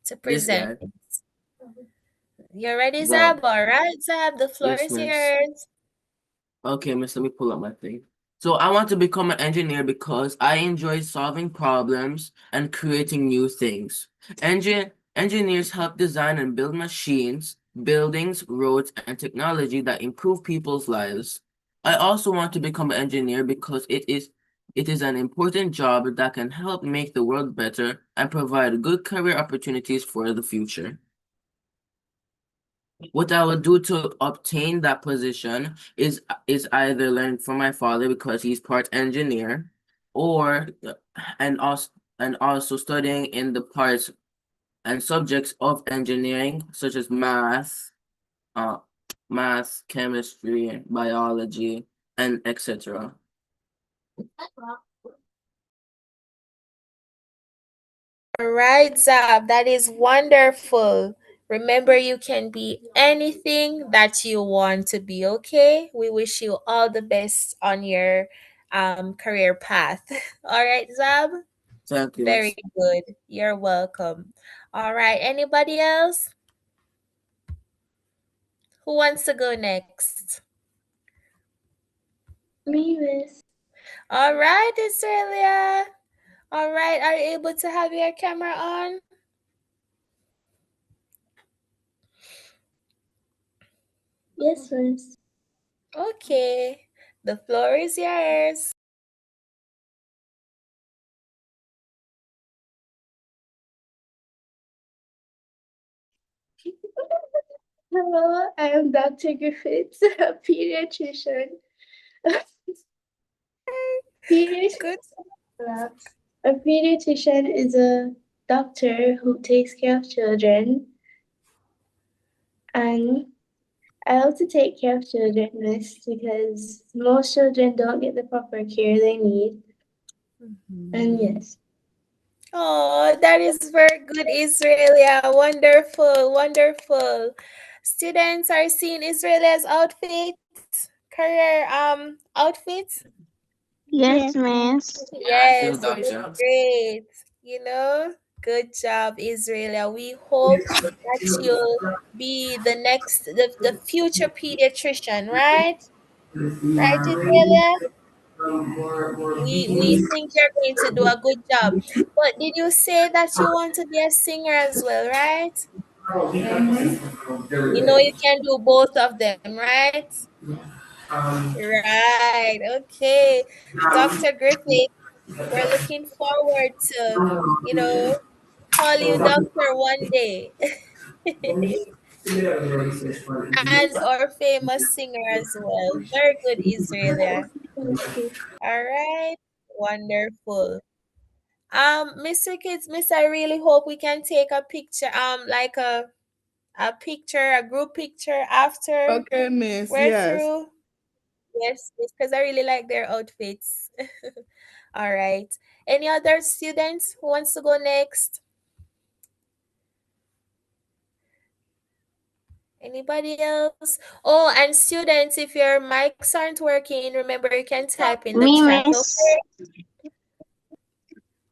to This present? guy. You're ready, Zab. Zab? All right, Zab, the floor Yes, is miss. yours. Okay, miss, let me pull up my thing. So I want to become an engineer because I enjoy solving problems and creating new things. Engineers help design and build machines, buildings, roads, and technology that improve people's lives. I also want to become an engineer because it is an important job that can help make the world better and provide good career opportunities for the future. What I would do to obtain that position is either learn from my father because he's part engineer, or and also studying in the parts and subjects of engineering such as uh, math, chemistry, biology, and etc. All right, Zab, that is wonderful. Remember, you can be anything that you want to be, okay? We wish you all the best on your career path. All right, Zab? Thank you, Very Miss. good. You're welcome. All right, anybody else? Who wants to go next? Me, Miss. All right, Australia. All right, are you able to have your camera on? Yes, Miss. Okay, the floor is yours. Hello, I am Dr. Griffiths, a pediatrician. Good. A pediatrician is a doctor who takes care of children, and I love to take care of children, Miss, because most children don't get the proper care they need. And yes. Oh, that is very good, Israelia. Wonderful, wonderful. Students are seeing Israelia's outfits, career outfits. Yes, miss. Thank you, Yes, it is doctor. great. You know, good job, Israelia. We hope that you'll be the future pediatrician, right? Right, Israelia? We think you're going to do a good job. But did you say that you want to be a singer as well, right? You know you can do both of them, right? Right. Okay. Dr. Griffith, we're looking forward to, you know, call you doctor one day. And our famous singer as well. Very good, Israelia. All right. Wonderful. Mr. Kids, Miss, I really hope we can take a picture, like a picture, a group picture after Okay, miss. we're Yes. through. Yes, because I really like their outfits. All right. Any other students who wants to go next? Anybody else? Oh, and students, if your mics aren't working, remember you can type in the Me, chat, miss. okay?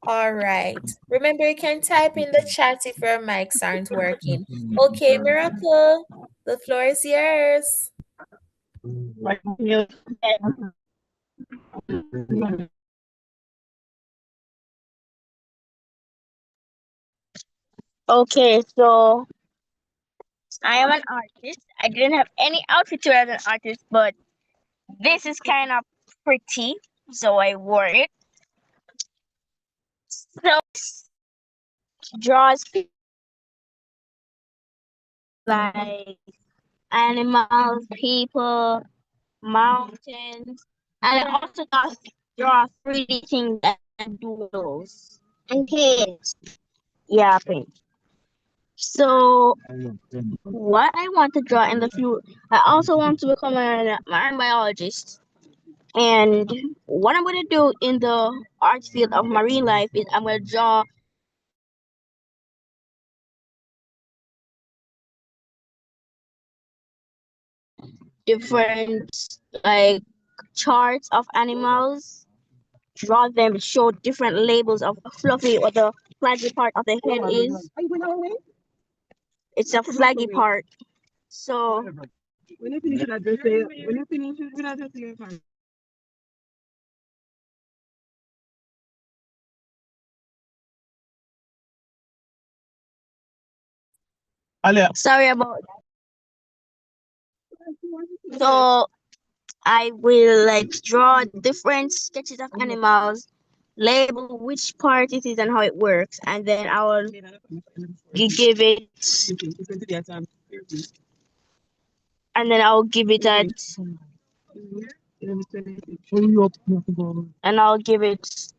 All right. Remember you can type in the chat if your mics aren't working. Okay, Miracle, the floor is yours. Okay, so I am an artist. I didn't have any outfit to wear as an artist, but this is kind of pretty, so I wore it. So draws like animals, people, mountains, and I also draw 3D things and doodles and kids. Yeah, paint. So what I want to draw in the future, I also want to become a marine biologist. And what I'm gonna do in the art field of marine life is I'm gonna draw different like charts of animals, draw them, show different labels of fluffy or the flaggy part of the head is. It's a flaggy part. So When you finish with that, just say, when you finish with that, just say, Sorry about that. So I will like draw different sketches of animals, label which part it is and how it works, and then I will give it, and then I'll give it at, and I'll give it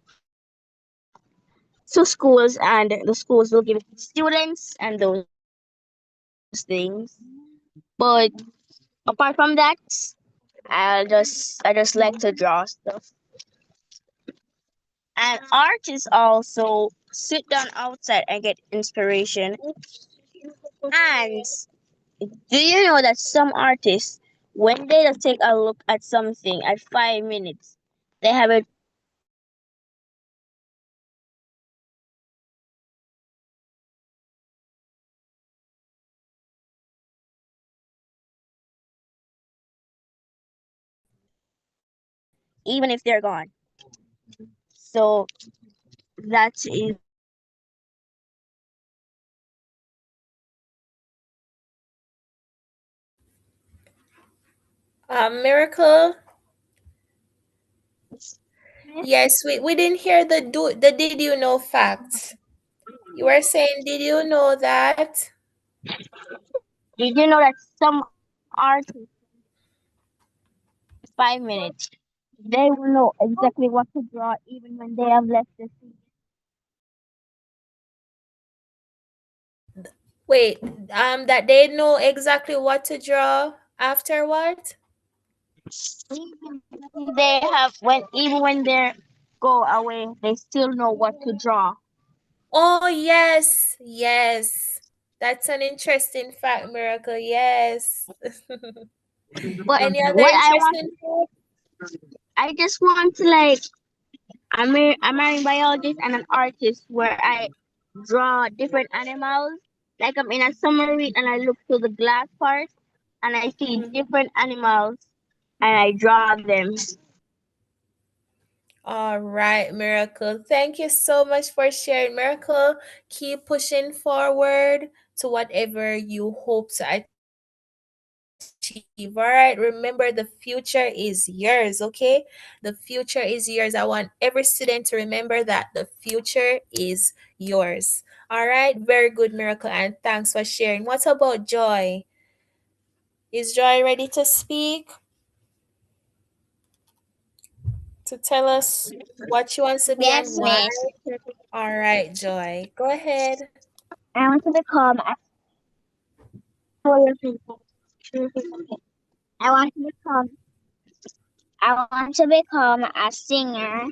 to schools, and the schools will give it to students and those things. But apart from that, I just like to draw stuff. And artists also sit down outside and get inspiration. And do you know that some artists, when they just take a look at something at 5 minutes, they have it written down in their mind, and they can draw anything they want even if they're gone. So that is Miracle. Yes, we didn't hear the did you know facts. You were saying, did you know that? Did you know that some artists, 5 minutes, they will know exactly what to draw even when they have left the scene. Wait, that they know exactly what to draw after what? They have when even when they go away, they still know what to draw. Oh, yes, yes. That's an interesting fact, Miracle. Yes. But Any other what I want, interesting fact? I just want to like, I'm a marine biologist and an artist where I draw different animals. Like I'm in a submarine and I look through the glass part and I see different animals and I draw them. All right, Miracle. Thank you so much for sharing, Miracle. Keep pushing forward to whatever you hope to achieve. All right, remember the future is yours, okay? The future is yours. I want every student to remember that the future is yours. All right, very good, Miracle, and thanks for sharing. What about Joy? Is Joy ready to speak? To tell us what she wants to be and Yes, why? miss. All right, Joy. Go ahead. I want to become a I want to become I want to become a singer,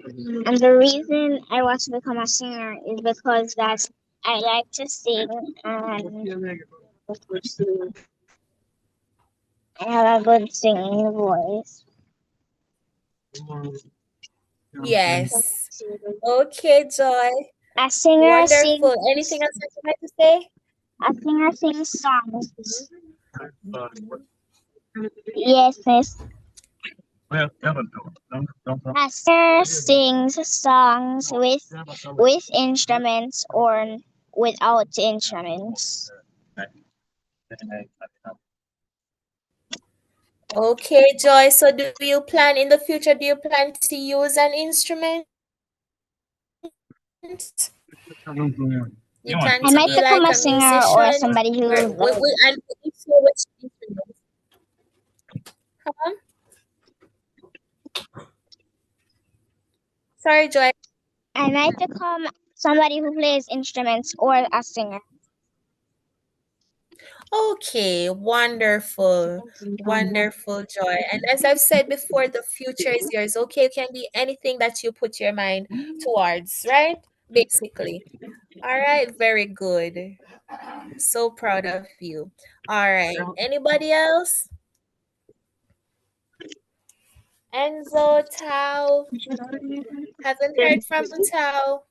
and the reason I want to become a singer is because that I like to sing and I have a good singing voice. Yes. Okay, Joy. A singer Wonderful. sings Anything else that you'd like to say? a singer sings songs. Yes, miss. A singer sings songs with instruments or without instruments. Okay, Joy. So do you plan in the future, do you plan to use an instrument? You plan I to might be like become a a singer or musician? somebody Where, who and if so, which instrument? Huh? Sorry, Joy. I might become somebody who plays instruments or a singer. Okay, wonderful. Wonderful, Joy. And as I've said before, the future is yours. Okay, it can be anything that you put your mind towards, right? Basically. All right, very good. So proud of you. All right. Anybody else? Enzo, Tao. Haven't heard from Tao.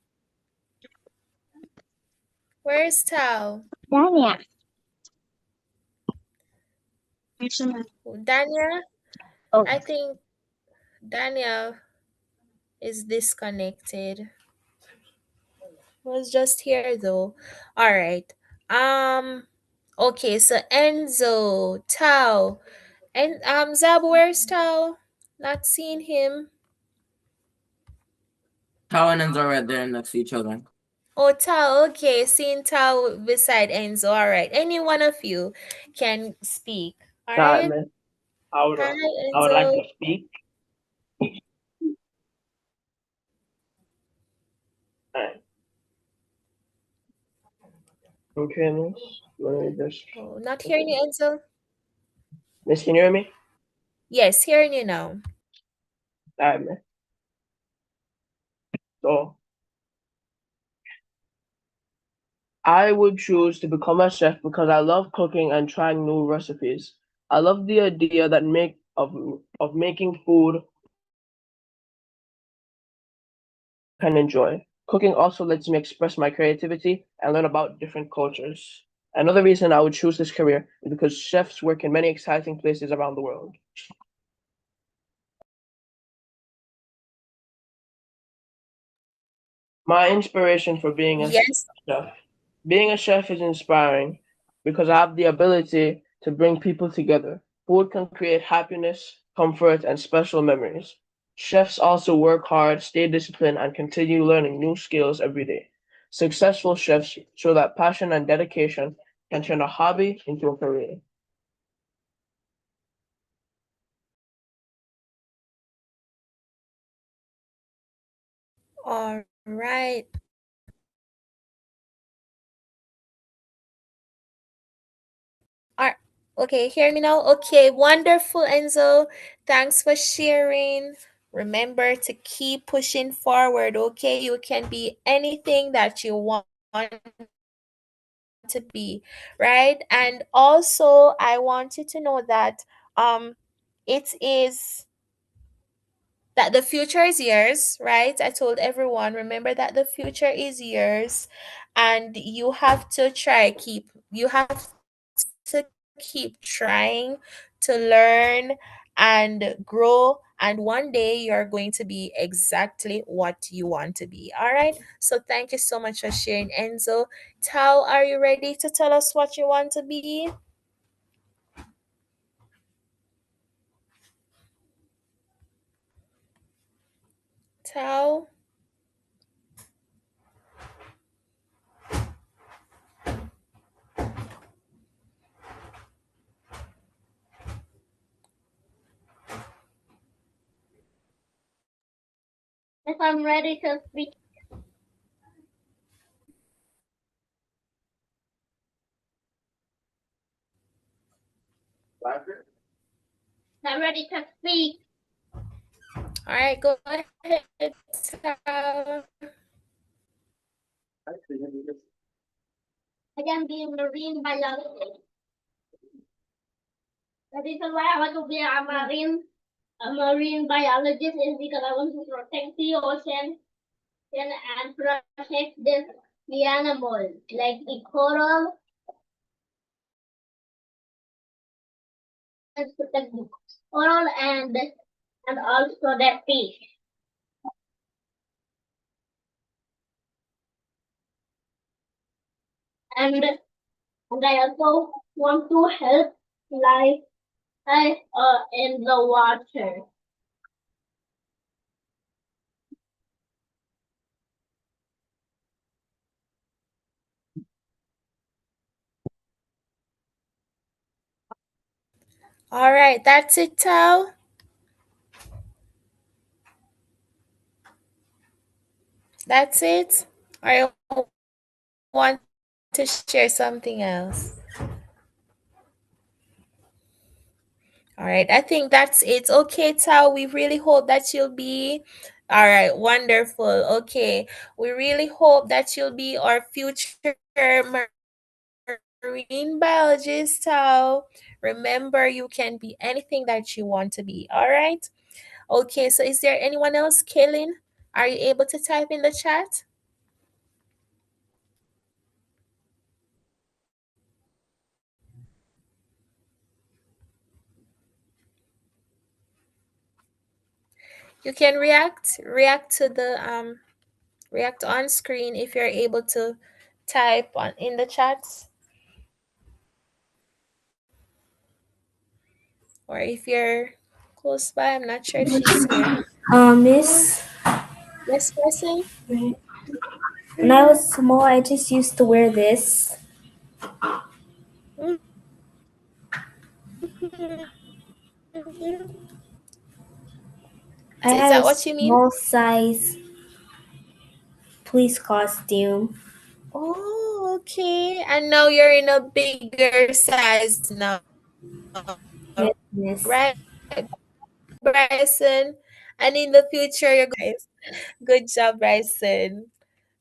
Where's Tao? Dania. Daniel? Oh, I think Daniel is disconnected. Was just here though. All right. Um, Okay, so Enzo, Tao, and Zab, where's Tao? Not seeing him. Tao and Enzo are right there next to each other. Oh, Tao. Okay, seeing Tao beside Enzo. All right, any one of you can speak. All right. Miss. I would, Hi, I would like Enzo. to speak. Alright. Okay, Miss. Let me just. Oh, not hearing you, Enzo. Miss, can you hear me? Yes, hearing you now. Alright, Miss. So, I would choose to become a chef because I love cooking and trying new recipes. I love the idea that make of making food can enjoy. Cooking also lets me express my creativity and learn about different cultures. Another reason I would choose this career is because chefs work in many exciting places around the world. My inspiration for Yes. chef. Being a chef is inspiring because I have the ability to bring people together. Food can create happiness, comfort, and special memories. Chefs also work hard, stay disciplined, and continue learning new skills every day. Successful chefs show that passion and dedication can turn a hobby into a career. All right. Are okay, hear me now? Okay, wonderful, Enzo. Thanks for sharing. Remember to keep pushing forward, okay? You can be anything that you want to be, right? And also, I want you to know that it is that the future is yours, right? I told everyone, remember that the future is yours and you have to you have to keep trying to learn and grow, and one day you're going to be exactly what you want to be. All right, so thank you so much for sharing, Enzo. Tao, are you ready to tell us what you want to be? Tao. If I'm ready to speak, I'm ready to speak. All right, go ahead, Tao. I can be a marine biologist. The reason why I want to be a marine biologist is because I want to protect the ocean and protect the animals, like the coral, and protect the coral and also the fish. And I also want to help life in the water. All right, that's it, Tao. That's it. I want to share something else. All right, I think that's it. Okay, Tao, we really hope that you'll be. All right, wonderful. Okay, we really hope that you'll be our future marine biologist, Tao. Remember, you can be anything that you want to be. All right. Okay, so is there anyone else? Kaylin, are you able to type in the chat? You can react to the react on screen if you're able to type on in the chat. Or if you're close by, I'm not sure if she's here. Miss, Yes, person? when I was small, I just used to wear this. Mhm. I Is had that a what you mean? small size police costume. Oh, okay. And now you're in a bigger size now, Yes, miss. right, Bryson? And in the future, you're guys. Good job, Bryson.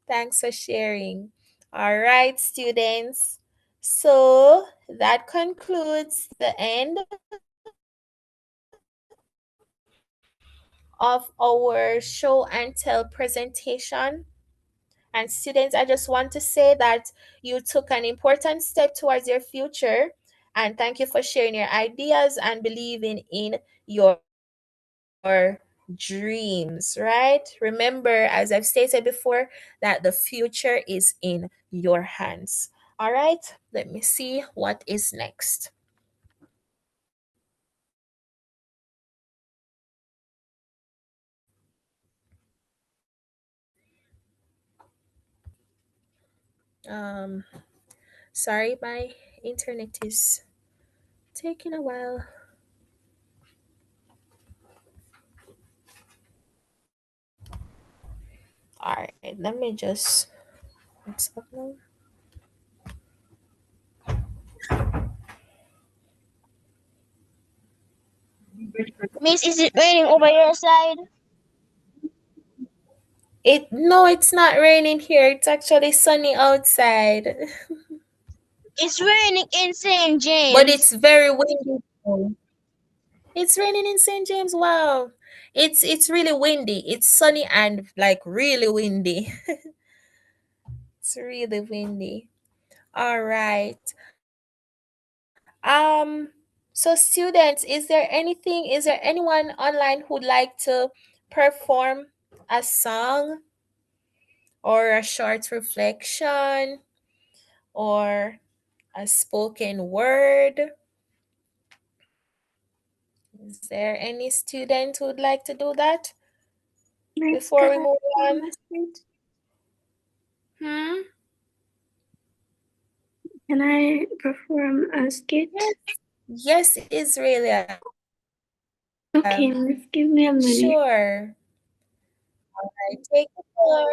Thanks for sharing. All right, students. So that concludes the end of our show and tell presentation. And students, I just want to say that you took an important step towards your future. And thank you for sharing your ideas and believing in your dreams, right? Remember, as I've stated before, that the future is in your hands. All right, let me see what is next. Um, sorry, my internet is taking a while. All right, let me just. What's up now? Miss, is it raining over your side? It's not raining here. It's actually sunny outside. It's raining in St. But James. it's very windy. Though. It's raining in St. James. Wow. It's really windy. It's sunny and like really windy. It's really windy. All right. Um so students, is there anyone online who'd like to perform a song or a short reflection or a spoken word? Is there any student who'd like to do that Miss, before can we I move do a on? message? Hmm? Can I perform a skit? Yes, yes, Israelia. Okay, miss, give me a minute. Sure. All right, take the floor.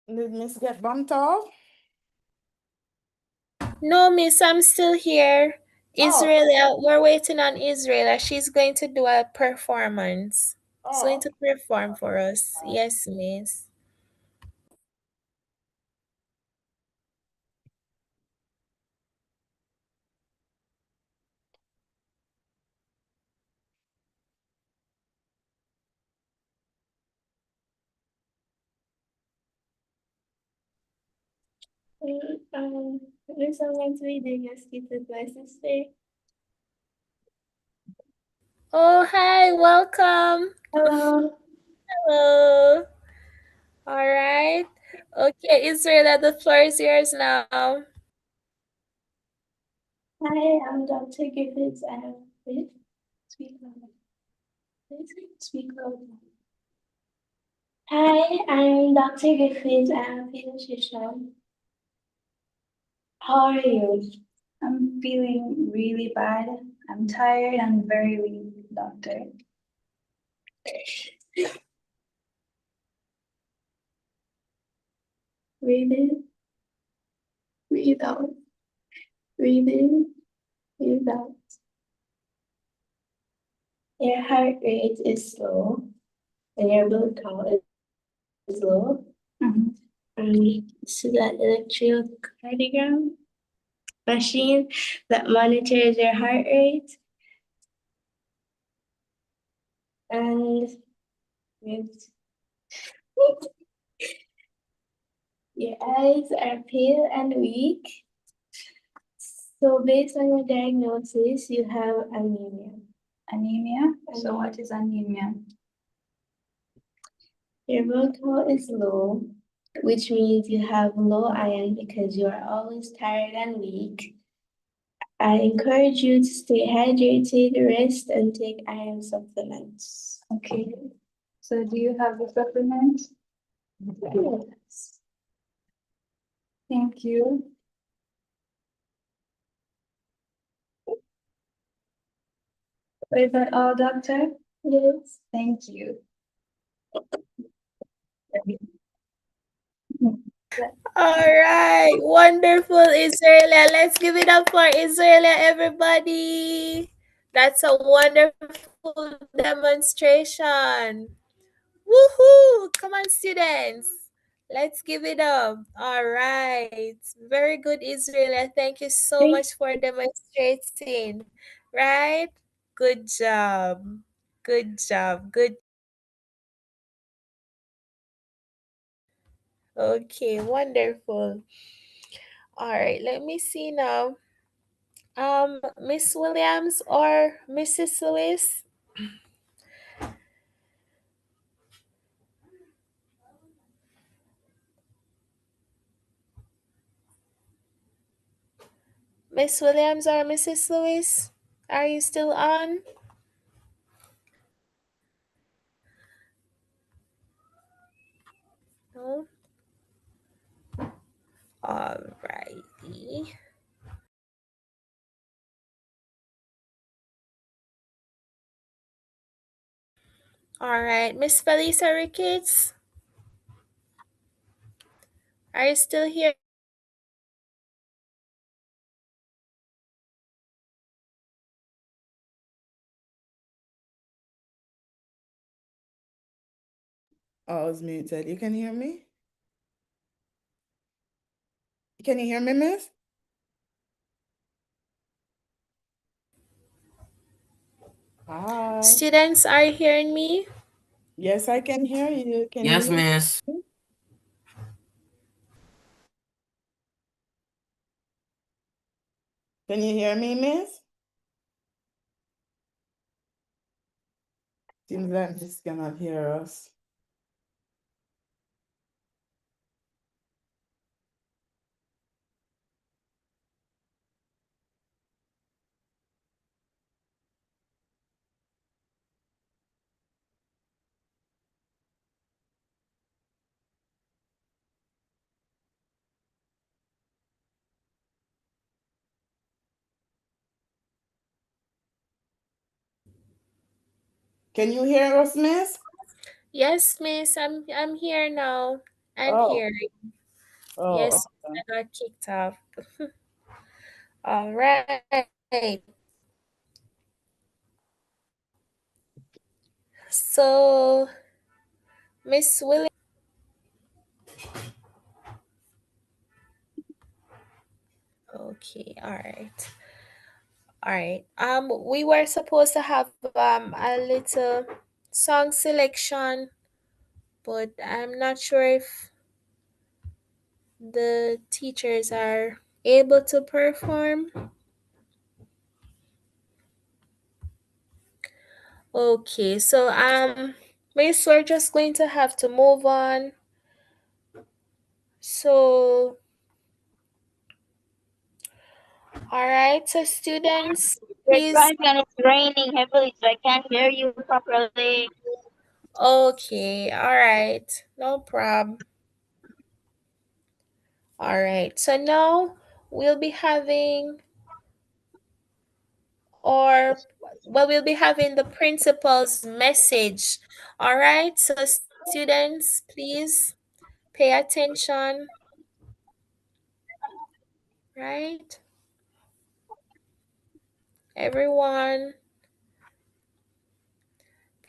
Did Miss get bumped off? No, Miss, I'm still here. Oh, Israel, we're waiting on Israel. She's going to do a performance. She's going oh. to perform for us. Yes, Miss. Miss, I'm going to be doing a skit with my sister. Oh, hi, welcome. Hello. Hello. All right. Okay, Israel, the floor is yours now. Hi, I'm Dr. Griffiths. Please speak loud. Please speak loud. Hi, I'm Dr. Griffiths. I'm a pediatrician. How are you? I'm feeling really bad. I'm tired and very weak, doctor. Breathe in, breathe out. Breathe in, breathe out. Your heart rate is slow and your blood count is low. So that electrocardiogram machine that monitors your heart rate and with your eyes are pale and weak. So based on your diagnosis, you have anemia. Anemia? So what is anemia? Your blood count is low, which means you have low iron because you are always tired and weak. I encourage you to stay hydrated, rest, and take iron supplements. Okay. So do you have the supplement? Yes. Thank you. Is that all, doctor? Yes. Thank you. All right, wonderful, Israelia. Let's give it up for Israelia, everybody. That's a wonderful demonstration. Woohoo! Come on, students. Let's give it up. All right. Very good, Israelia. Thank you so much for demonstrating. Right? Good job. Good job. Good. Okay, wonderful. All right, let me see now. Miss Williams or Mrs. Lewis? Miss Williams or Mrs. Lewis? Are you still on? No? Alrighty. Alright, Miss Felisa Ricketts? Are you still here? Oh, I was muted. You can hear me? Can you hear me, miss? Hi. Students, are you hearing me? Yes, I can hear you. Can Yes, you? miss. Can you hear me, miss? Seems like miss cannot hear us. Can you hear us, miss? Yes, miss. I'm here now. and Oh, hearing. oh, Yes, okay. I got kicked off. All right. So, Miss Williams. Okay, all right. All right. We were supposed to have a little song selection, but I'm not sure if the teachers are able to perform. Okay, so Miss, we're just going to have to move on. So, all right, so students, We're please. driving and it's raining heavily, so I can't hear you properly. Okay, all right, no problem. All right, so now we'll be having, or we'll be having the principal's message. All right, so students, please pay attention, right? Everyone,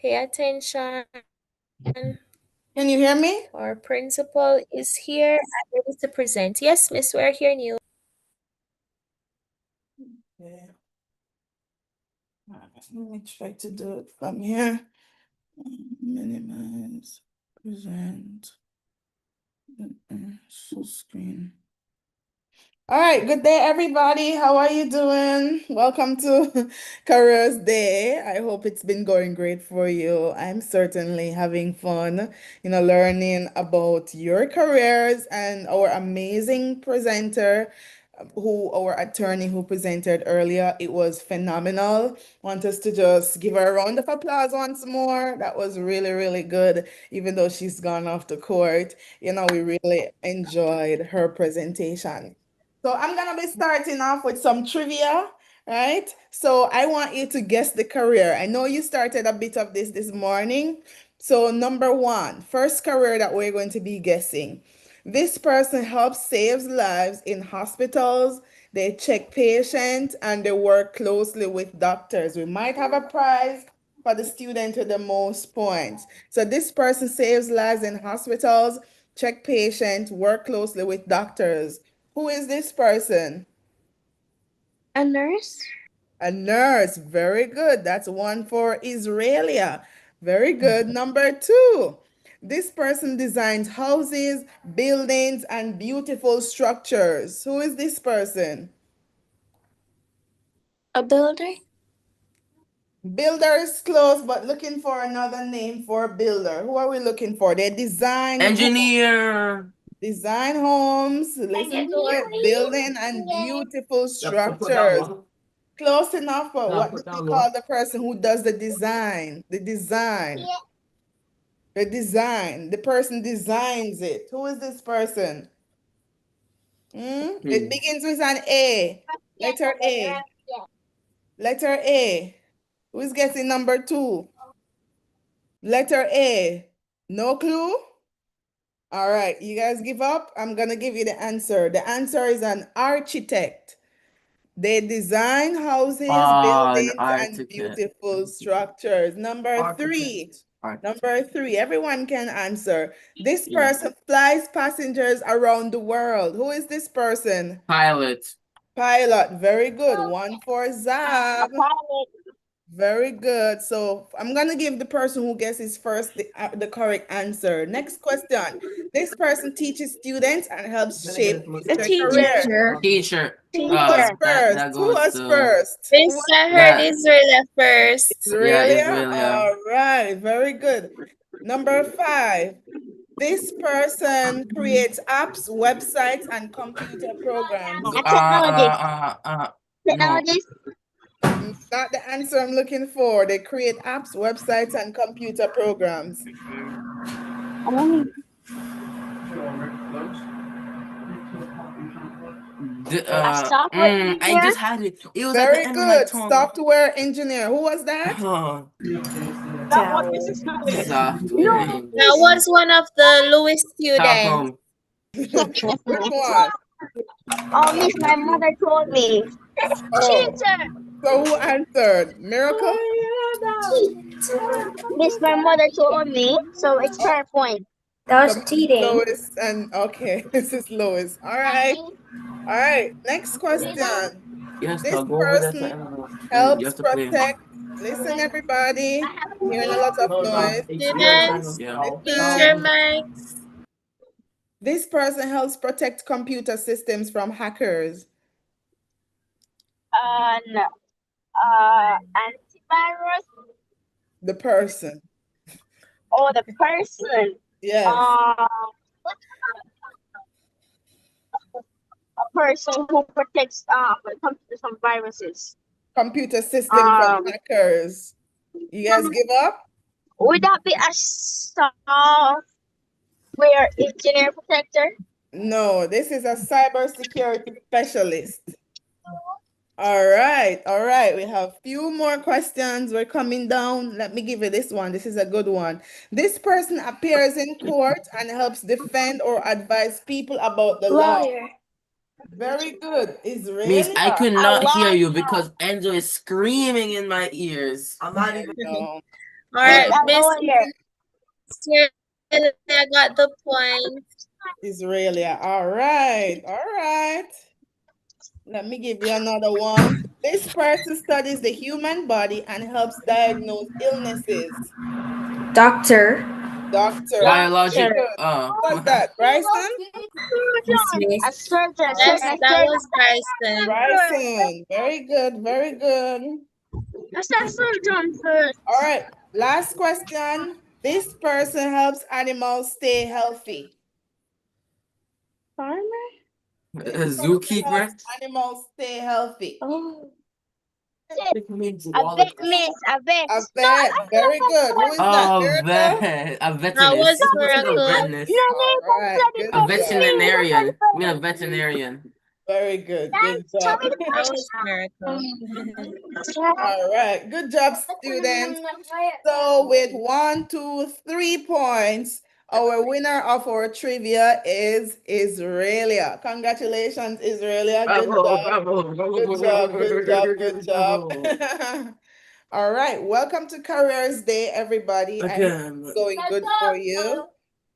pay attention. Can you hear me? Our principal is here and ready to present. Yes, Miss, we're hearing you. Yeah. Let me try to do it from here. Minimize, present, full screen. All right, good day, everybody. How are you doing? Welcome to Careers Day. I hope it's been going great for you. I'm certainly having fun, learning about your careers and our amazing presenter, our attorney who presented earlier. It was phenomenal. Want us to just give her a round of applause once more. That was really, really good, even though she's gone off to court. We really enjoyed her presentation. So I'm gonna be starting off with some trivia, right? So I want you to guess the career. I know you started a bit of this morning. So number one, first career that we're going to be guessing. This person helps saves lives in hospitals. They check patients and they work closely with doctors. We might have a prize for the student with the most points. So this person saves lives in hospitals, check patients, work closely with doctors. Who is this person? A nurse? A nurse. Very good. That's one for Israelia. Very good. Number two. This person designs houses, buildings, and beautiful structures. Who is this person? A builder? Builder is close, but looking for another name for builder. Who are we looking for? They design homes. Engineer. Design homes, listen to it, building and beautiful structures. Close enough, but what do we call the person who does the design? The design. The design. The person designs it. Who is this person? It begins with an A. Letter A. Letter A. Who's guessing number two? Letter A. No clue? All right, you guys give up? I'm gonna give you the answer. The answer is an architect. They design houses, An buildings, and architect. beautiful structures. Number three. Number three, everyone can answer. This Yeah. person flies passengers around the world. Who is this person? Pilot. Pilot. Very good. One for Zab. Pilot. Very good. So I'm gonna give the person who guesses first the correct answer. Next question. This person teaches students and helps shape A their career. Teacher. Who was first? That Who goes was to first? Miss, I heard that. Israel first. Yeah, Israelia? Israelia. All right, very good. Number five. This person creates apps, websites, and computer programs. A technologist. No. Technologist. Not the answer I'm looking for. They create apps, websites, and computer programs. I just had it. It was at the Very end of my good. tongue. Software engineer. Who was that? That was Mrs. Lewis. Soft No, wing. That was one of the Lewis Top students. home. Which one? oh, miss, my mother told me. Oh, Cheater! so who answered? Miracle? Miss, my mother told me, so it's her point. That So was cheating. Lois and okay, this is Lois. All right. All right. Next question. Yes, This go over there to person Emma. You helps have to play. protect. Listen, everybody. I'm hearing a lot of noise. Students, Yeah. mute your Listen. mics. This person helps protect computer systems from hackers. No. Antivirus The person. or the person. Yes. A person who protects when it comes to some viruses. Computer system from hackers. You guys give up? Would that be a software engineer protector? No, this is a cybersecurity specialist. All right, all right. We have few more questions. We're coming down. Let me give you this one. This is a good one. This person appears in court and helps defend or advise people about the law. Lawyer. Very good. Miss, I could A not hear you lawyer. because Enzo is screaming in my ears. I'm not even. No. All right, A Miss lawyer. Shirley, I got the point. Israeli. All right, all right. Let me give you another one. This person studies the human body and helps diagnose illnesses. Doctor. Doctor. Biologic. What's that, Bryson? A surgeon. Yes, that was Bryson. Bryson. Very good, very good. That's a surgeon first. All right, last question. This person helps animals stay healthy. Farmer. Zookeeper. Helps animals stay healthy. Oh. A vet, miss. A vet. A vet. Very good. Who is that? Oh, Miracle? vet. A That veterinarian. was What's a Miracle. veterinarian? All right, good A job. veterinarian. I mean a veterinarian. Very good. Good job. That was Miracle. All right. Good job, students. So with 1, 2, 3 points, our winner of our trivia is Israelia. Congratulations, Israelia. Good job. Good job. Good job. Good job. All right. Welcome to Careers Day, everybody. I hope Again. it's going good for you.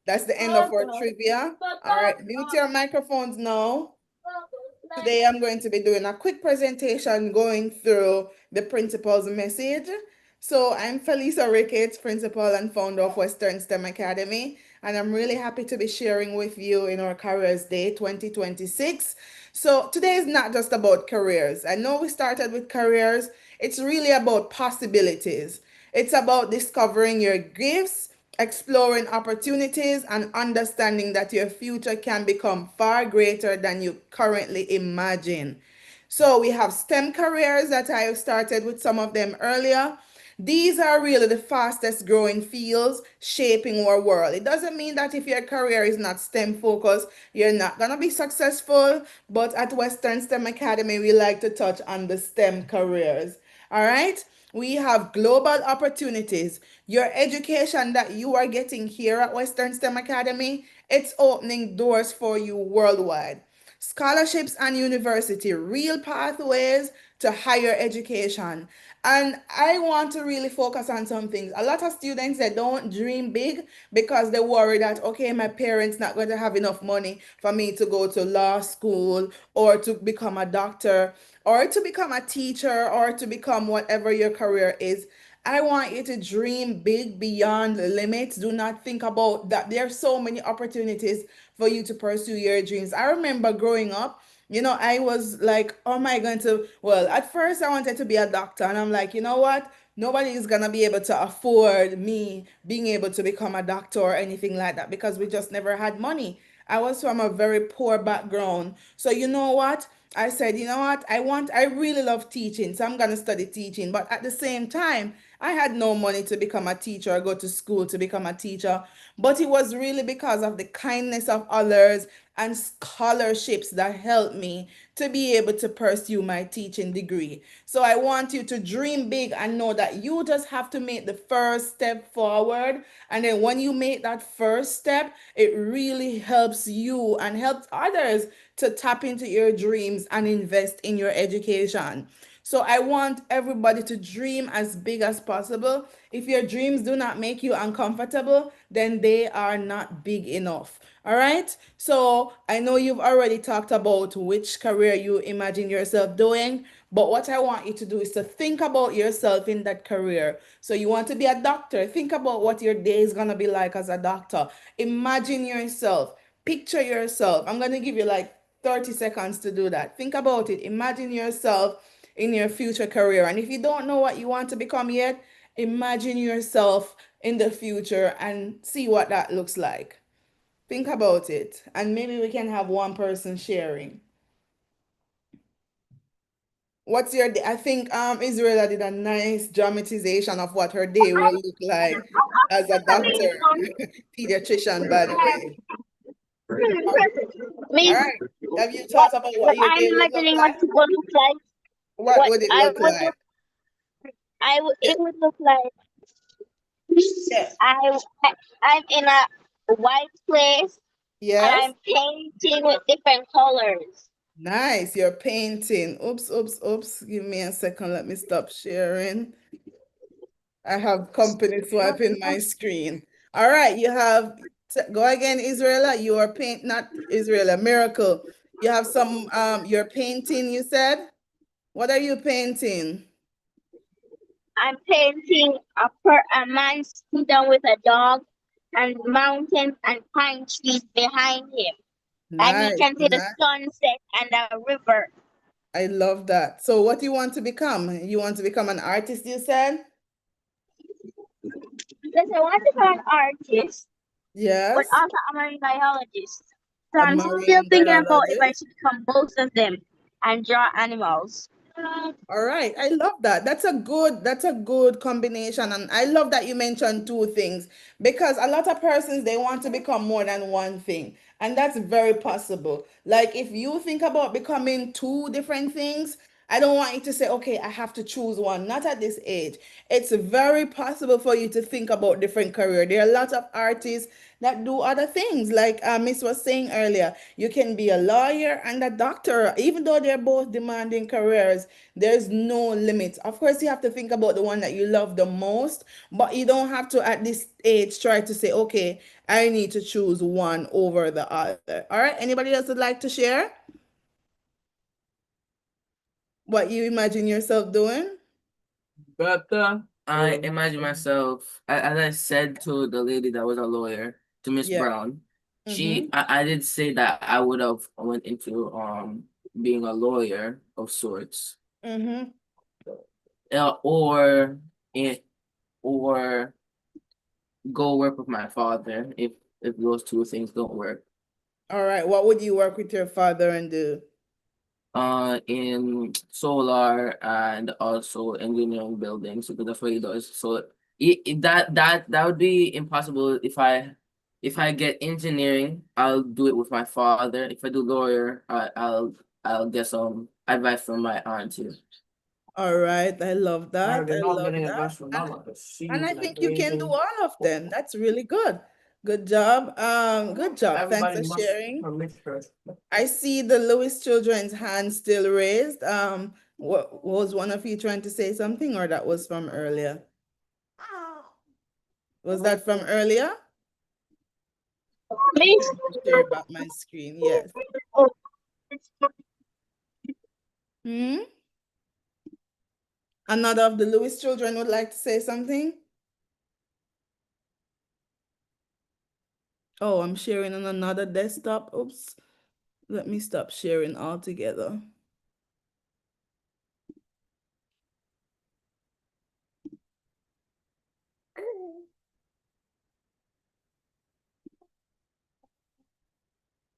That's the end of our trivia. All right. Mute your microphones now. Today, I'm going to be doing a quick presentation going through the principal's message. So I'm Felisa Ricketts, principal and founder of Western STEM Academy, and I'm really happy to be sharing with you in our Careers Day 2026. So today is not just about careers. I know we started with careers. It's really about possibilities. It's about discovering your gifts, exploring opportunities, and understanding that your future can become far greater than you currently imagine. So we have STEM careers that I started with some of them earlier. These are really the fastest growing fields shaping our world. It doesn't mean that if your career is not STEM focused, you're not going to be successful. But at Western STEM Academy, we like to touch on the STEM careers. All right. We have global opportunities. Your education that you are getting here at Western STEM Academy, it's opening doors for you worldwide. Scholarships and university, real pathways to higher education. And I want to really focus on some things. A lot of students, they don't dream big because they worry that, okay, my parents not going to have enough money for me to go to law school or to become a doctor or to become a teacher or to become whatever your career is. I want you to dream big beyond the limits. Do not think about that. There are so many opportunities for you to pursue your dreams. I remember growing up, I was like, oh, am I going to? Well, at first I wanted to be a doctor, and I'm like, you know what? Nobody is going to be able to afford me being able to become a doctor or anything like that because we just never had money. I was from a very poor background. So you know what? I said, you know what? I really love teaching, so I'm going to study teaching. But at the same time, I had no money to become a teacher or go to school to become a teacher. But it was really because of the kindness of others and scholarships that help me to be able to pursue my teaching degree. So I want you to dream big and know that you just have to make the first step forward. And then when you make that first step, it really helps you and helps others to tap into your dreams and invest in your education. So I want everybody to dream as big as possible. If your dreams do not make you uncomfortable, then they are not big enough. All right. So I know you've already talked about which career you imagine yourself doing, but what I want you to do is to think about yourself in that career. So you want to be a doctor, think about what your day is going to be like as a doctor. Imagine yourself, picture yourself. I'm going to give you like 30 seconds to do that. Think about it. Imagine yourself in your future career. And if you don't know what you want to become yet, imagine yourself in the future and see what that looks like. Think about it. And maybe we can have one person sharing. What's your day? I think Israela did a nice dramatization of what her day will look like as a doctor, pediatrician, by the way. All right. Have you thought about what your I'm day would look imagining what like? it would look like. What would it look like? Yeah. It would look like Yeah. I'm in a white place and Yes. I'm painting with different colors. Nice. You're painting. Oops, oops, oops. Give me a second. Let me stop sharing. I have company swiping my screen. All right. You have, go again, Israela. You are paint, not Israela, Miracle. You have some, you're painting, you said? What are you painting? I'm painting a man sitting down with a dog and mountains and pine trees behind him. And you Nice, can see the nice. sunset and the river. I love that. So what do you want to become? You want to become an artist, you said? Yes, I want to become an artist, but Yes, also a marine biologist. So a I'm still marine thinking about if I biologist. should become both of them and draw animals. All right, I love that. That's a good combination. And I love that you mentioned two things because a lot of persons they want to become more than one thing. And that's very possible. Like if you think about becoming two different things, I don't want you to say, okay, I have to choose one. Not at this age. It's very possible for you to think about different career. There are a lot of artists that do other things. Like Miss was saying earlier, you can be a lawyer and a doctor, even though they're both demanding careers. There's no limit. Of course, you have to think about the one that you love the most, but you don't have to at this age try to say, okay, I need to choose one over the other. All right. Anybody else would like to share what you imagine yourself doing? I imagine myself, as I said to the lady that was a lawyer, to Miss Yeah. Brown, Mm-hmm. I did say that I would have went into being a lawyer of sorts, Mm-hmm. or it or go work with my father if those two things don't work. All right. What would you work with your father and do? In solar and also engineering buildings because that's what he does. So that would be impossible if I get engineering, I'll do it with my father. If I do lawyer, I'll get some advice from my aunt too. All right. I love that. I love that. And I think you can do all of them. That's really good. Good job. Good job. Thanks for sharing. I see the Lewis children's hand still raised. What was one of you trying to say something, or that was from earlier? Was that from earlier? Me? Share back my screen. Yes. Hmm? Another of the Lewis children would like to say something? Oh, I'm sharing on another desktop. Oops. Let me stop sharing altogether.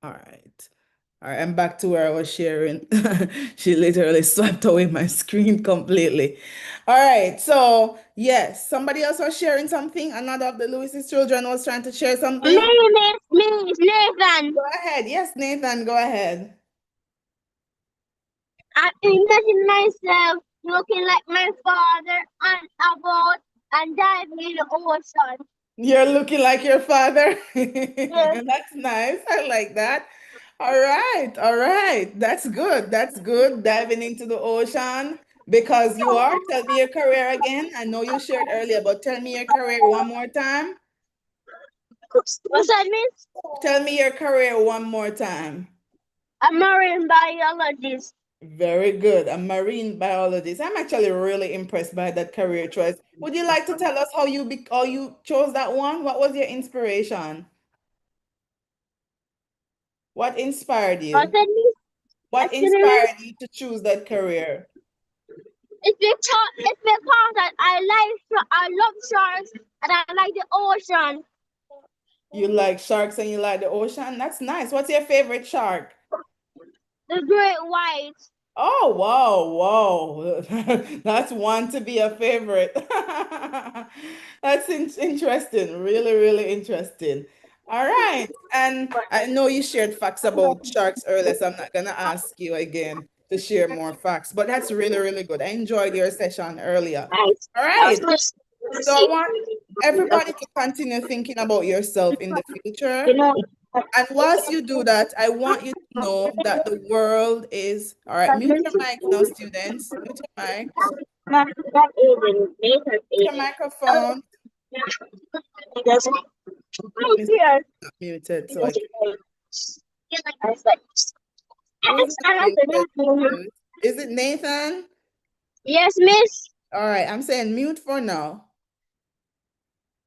All right. All right, I'm back to where I was sharing. She literally swept away my screen completely. All right, so yes, somebody else was sharing something. Another of the Lewis's children was trying to share something. Me, Nathan. Go ahead. Yes, Nathan, go ahead. I imagine myself looking like my father and about and diving in the ocean. You're looking like your father. Yes. That's nice. I like that. All right, all right. That's good. That's good. Diving into the ocean because you are. Tell me your career again. I know you shared earlier, but tell me your career one more time. What's that, Miss? Tell me your career one more time. A marine biologist. Very good. A marine biologist. I'm actually really impressed by that career choice. Would you like to tell us how you chose that one? What was your inspiration? What inspired you? What's that, Miss? What Excuse me, inspired you to choose that career? It's because that I love sharks and I like the ocean. You like sharks and you like the ocean? That's nice. What's your favorite shark? The great white. Oh, wow. That's one to be a favorite. That's interesting. Really, really interesting. All right. And I know you shared facts about sharks earlier, so I'm not going to ask you again to share more facts, but that's really, really good. I enjoyed your session earlier. Nice. All right. So I want everybody to continue thinking about yourself in the future. You know, And whilst you do that, I want you to know that the world is, all right, mute your mic now, students. Mute your mic. not Aiden, Nathan Mute your Aiden. microphone. Yes. It's Yes. not muted, so I can. Who is muted? Is it Nathan? Yes, Miss. All right, I'm saying mute for now.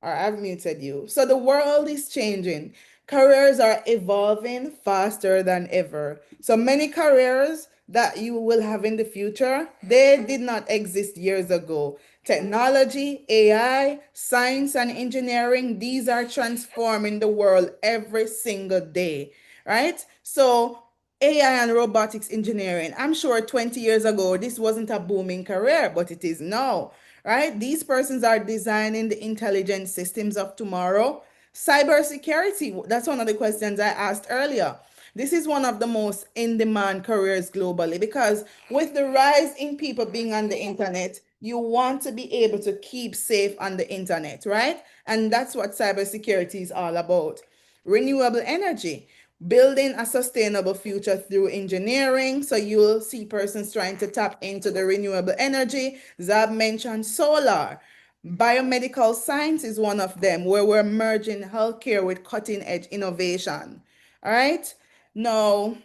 All right, I've muted you. So the world is changing. Careers are evolving faster than ever. So many careers that you will have in the future, they did not exist years ago. Technology, AI, science, and engineering, these are transforming the world every single day, right? So AI and robotics engineering, I'm sure 20 years ago, this wasn't a booming career, but it is now, right? These persons are designing the intelligent systems of tomorrow. Cybersecurity, that's one of the questions I asked earlier. This is one of the most in-demand careers globally because with the rise in people being on the internet, you want to be able to keep safe on the internet, right? And that's what cybersecurity is all about. Renewable energy, building a sustainable future through engineering. So you'll see persons trying to tap into the renewable energy. Zab mentioned solar. Biomedical science is one of them, where we're merging healthcare with cutting edge innovation. All right. Now,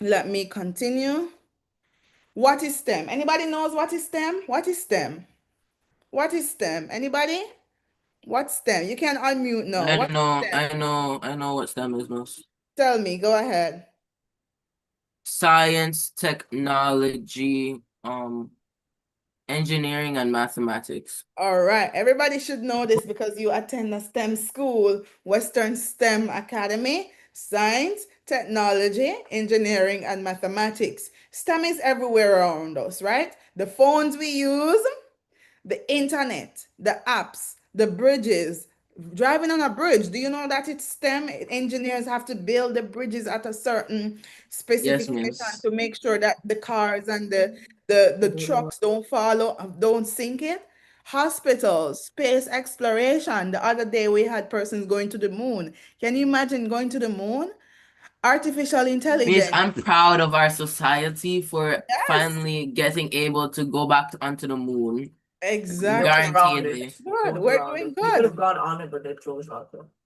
let me continue. What is STEM? Anybody knows what is STEM? What is STEM? What is STEM? Anybody? What's STEM? You can unmute now. I What is know, STEM? I know what STEM is most. Tell me, go ahead. Science, technology, engineering, and mathematics. All right, everybody should know this because you attend a STEM school, Western STEM Academy, science, technology, engineering, and mathematics. STEM is everywhere around us, right? The phones we use, the internet, the apps, the bridges, driving on a bridge. Do you know that it's STEM? Engineers have to build the bridges at a certain specification miss. to make sure that the cars and the trucks don't follow, don't sink it. Hospitals, space exploration. The other day we had persons going to the moon. Can you imagine going to the moon? Artificial Miss, intelligence. I'm proud of our society for Yes, finally getting able to go back onto the moon. exactly. Guaranteedly. Good. We're doing good.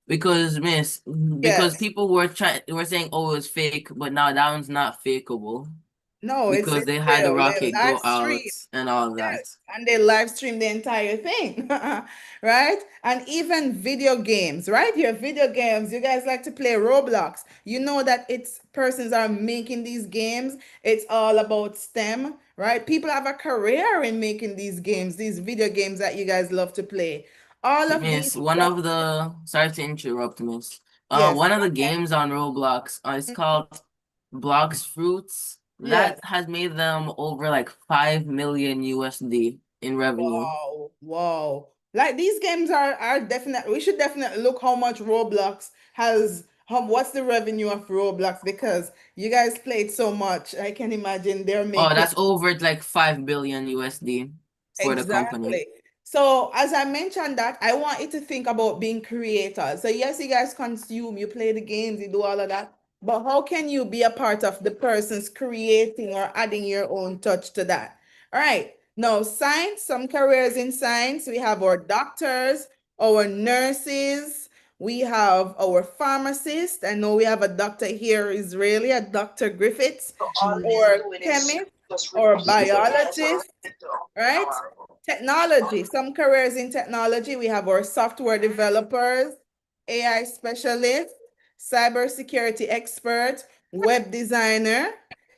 Because Miss, because Yes. people were saying, oh, it was fake, but now that one's not fakeable. No, Because it's they had the real. They rocket live go stream. out and all that. Yes, and they live stream the entire thing, right? And even video games, right? Your video games, you guys like to play Roblox. You know that it's persons are making these games. It's all about STEM, right? People have a career in making these games, these video games that you guys love to play. All of Miss, these, one of the sorry to interrupt, Miss. yes, One of the games on Roblox, it's called Blox Fruits, Yes. that has made them over like 5 million USD in revenue. Wow, wow. Like these games are definitely, we should definitely look how much Roblox has, what's the revenue of Roblox, because you guys played so much. I can imagine they're Oh, making that's over like 5 billion USD for the company. exactly. So as I mentioned that, I want you to think about being creators. So yes, you guys consume, you play the games, you do all of that, but how can you be a part of the person's creating or adding your own touch to that? All right. Now, science, some careers in science, we have our doctors, our nurses, we have our pharmacists. I know we have a doctor here, Israeli, a Dr. Griffiths, or chemist, or biologist, right? Technology, some careers in technology, we have our software developers, AI specialists, cybersecurity expert, web designer,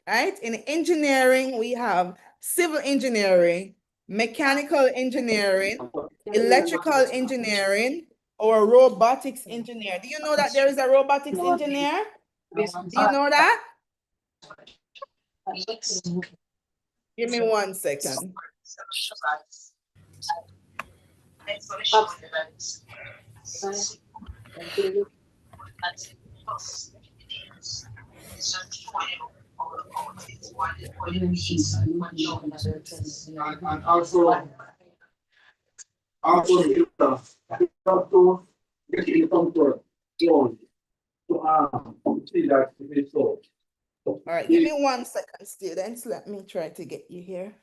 right? In engineering, we have civil engineering, mechanical engineering, electrical engineering, or robotics engineer. Do you know that there is a robotics engineer? Do you know that? Give me 1 second. And also to get in comfort zone to see that it is so. All right, give me 1 second, students. Let me try to get you here.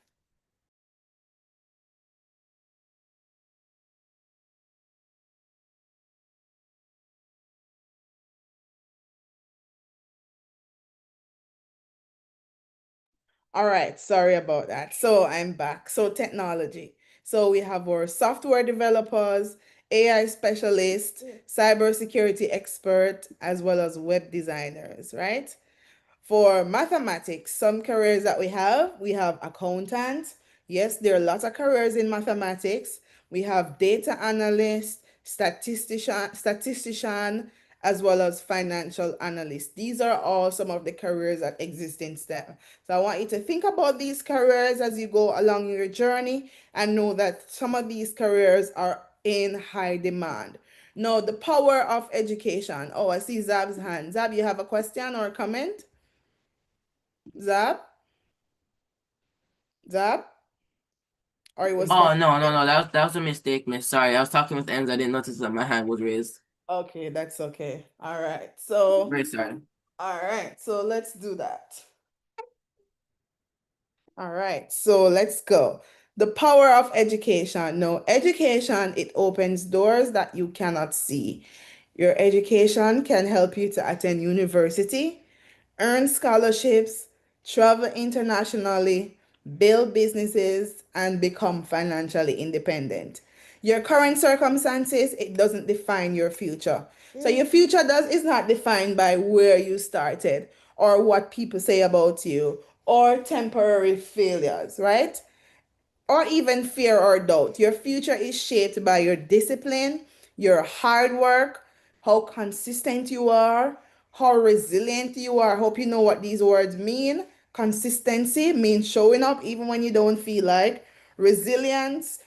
All right, sorry about that. So I'm back. So technology. So we have our software developers, AI specialists, cybersecurity expert, as well as web designers, right? For mathematics, some careers that we have accountant. Yes, there are lots of careers in mathematics. We have data analyst, statistician, as well as financial analyst. These are all some of the careers that exist in STEM. So I want you to think about these careers as you go along your journey and know that some of these careers are in high demand. Now, the power of education. Oh, I see Zab's hand. Zab, you have a question or a comment? Zab? Zab? Or it was Oh, no, that was a mistake, miss. Sorry, I was talking with Enz. I didn't notice that my hand was raised. okay, that's okay. All right. So, Very sorry. all right. So let's do that. All right. So let's go. The power of education. No, education, it opens doors that you cannot see. Your education can help you to attend university, earn scholarships, travel internationally, build businesses, and become financially independent. Your current circumstances, it doesn't define your future. So your future is not defined by where you started or what people say about you or temporary failures, right? Or even fear or doubt. Your future is shaped by your discipline, your hard work, how consistent you are, how resilient you are. Hope you know what these words mean. Consistency means showing up even when you don't feel like. Resilience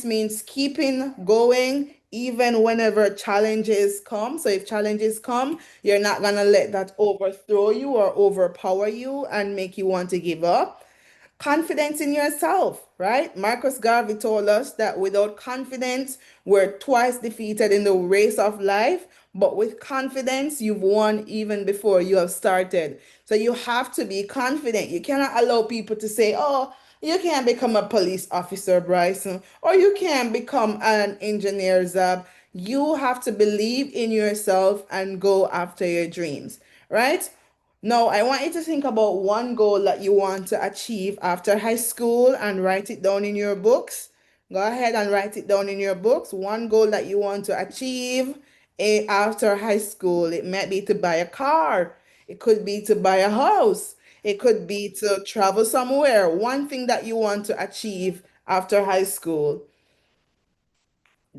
means keeping going even whenever challenges come. So if challenges come, you're not going to let that overthrow you or overpower you and make you want to give up. Confidence in yourself, right? Marcus Garvey told us that without confidence, we're twice defeated in the race of life, but with confidence, you've won even before you have started. So you have to be confident. You cannot allow people to say, oh, you can't become a police officer, Bryson, or you can't become an engineer, Zab. You have to believe in yourself and go after your dreams, right? Now, I want you to think about one goal that you want to achieve after high school and write it down in your books. Go ahead and write it down in your books. One goal that you want to achieve after high school. It might be to buy a car, it could be to buy a house, it could be to travel somewhere. One thing that you want to achieve after high school.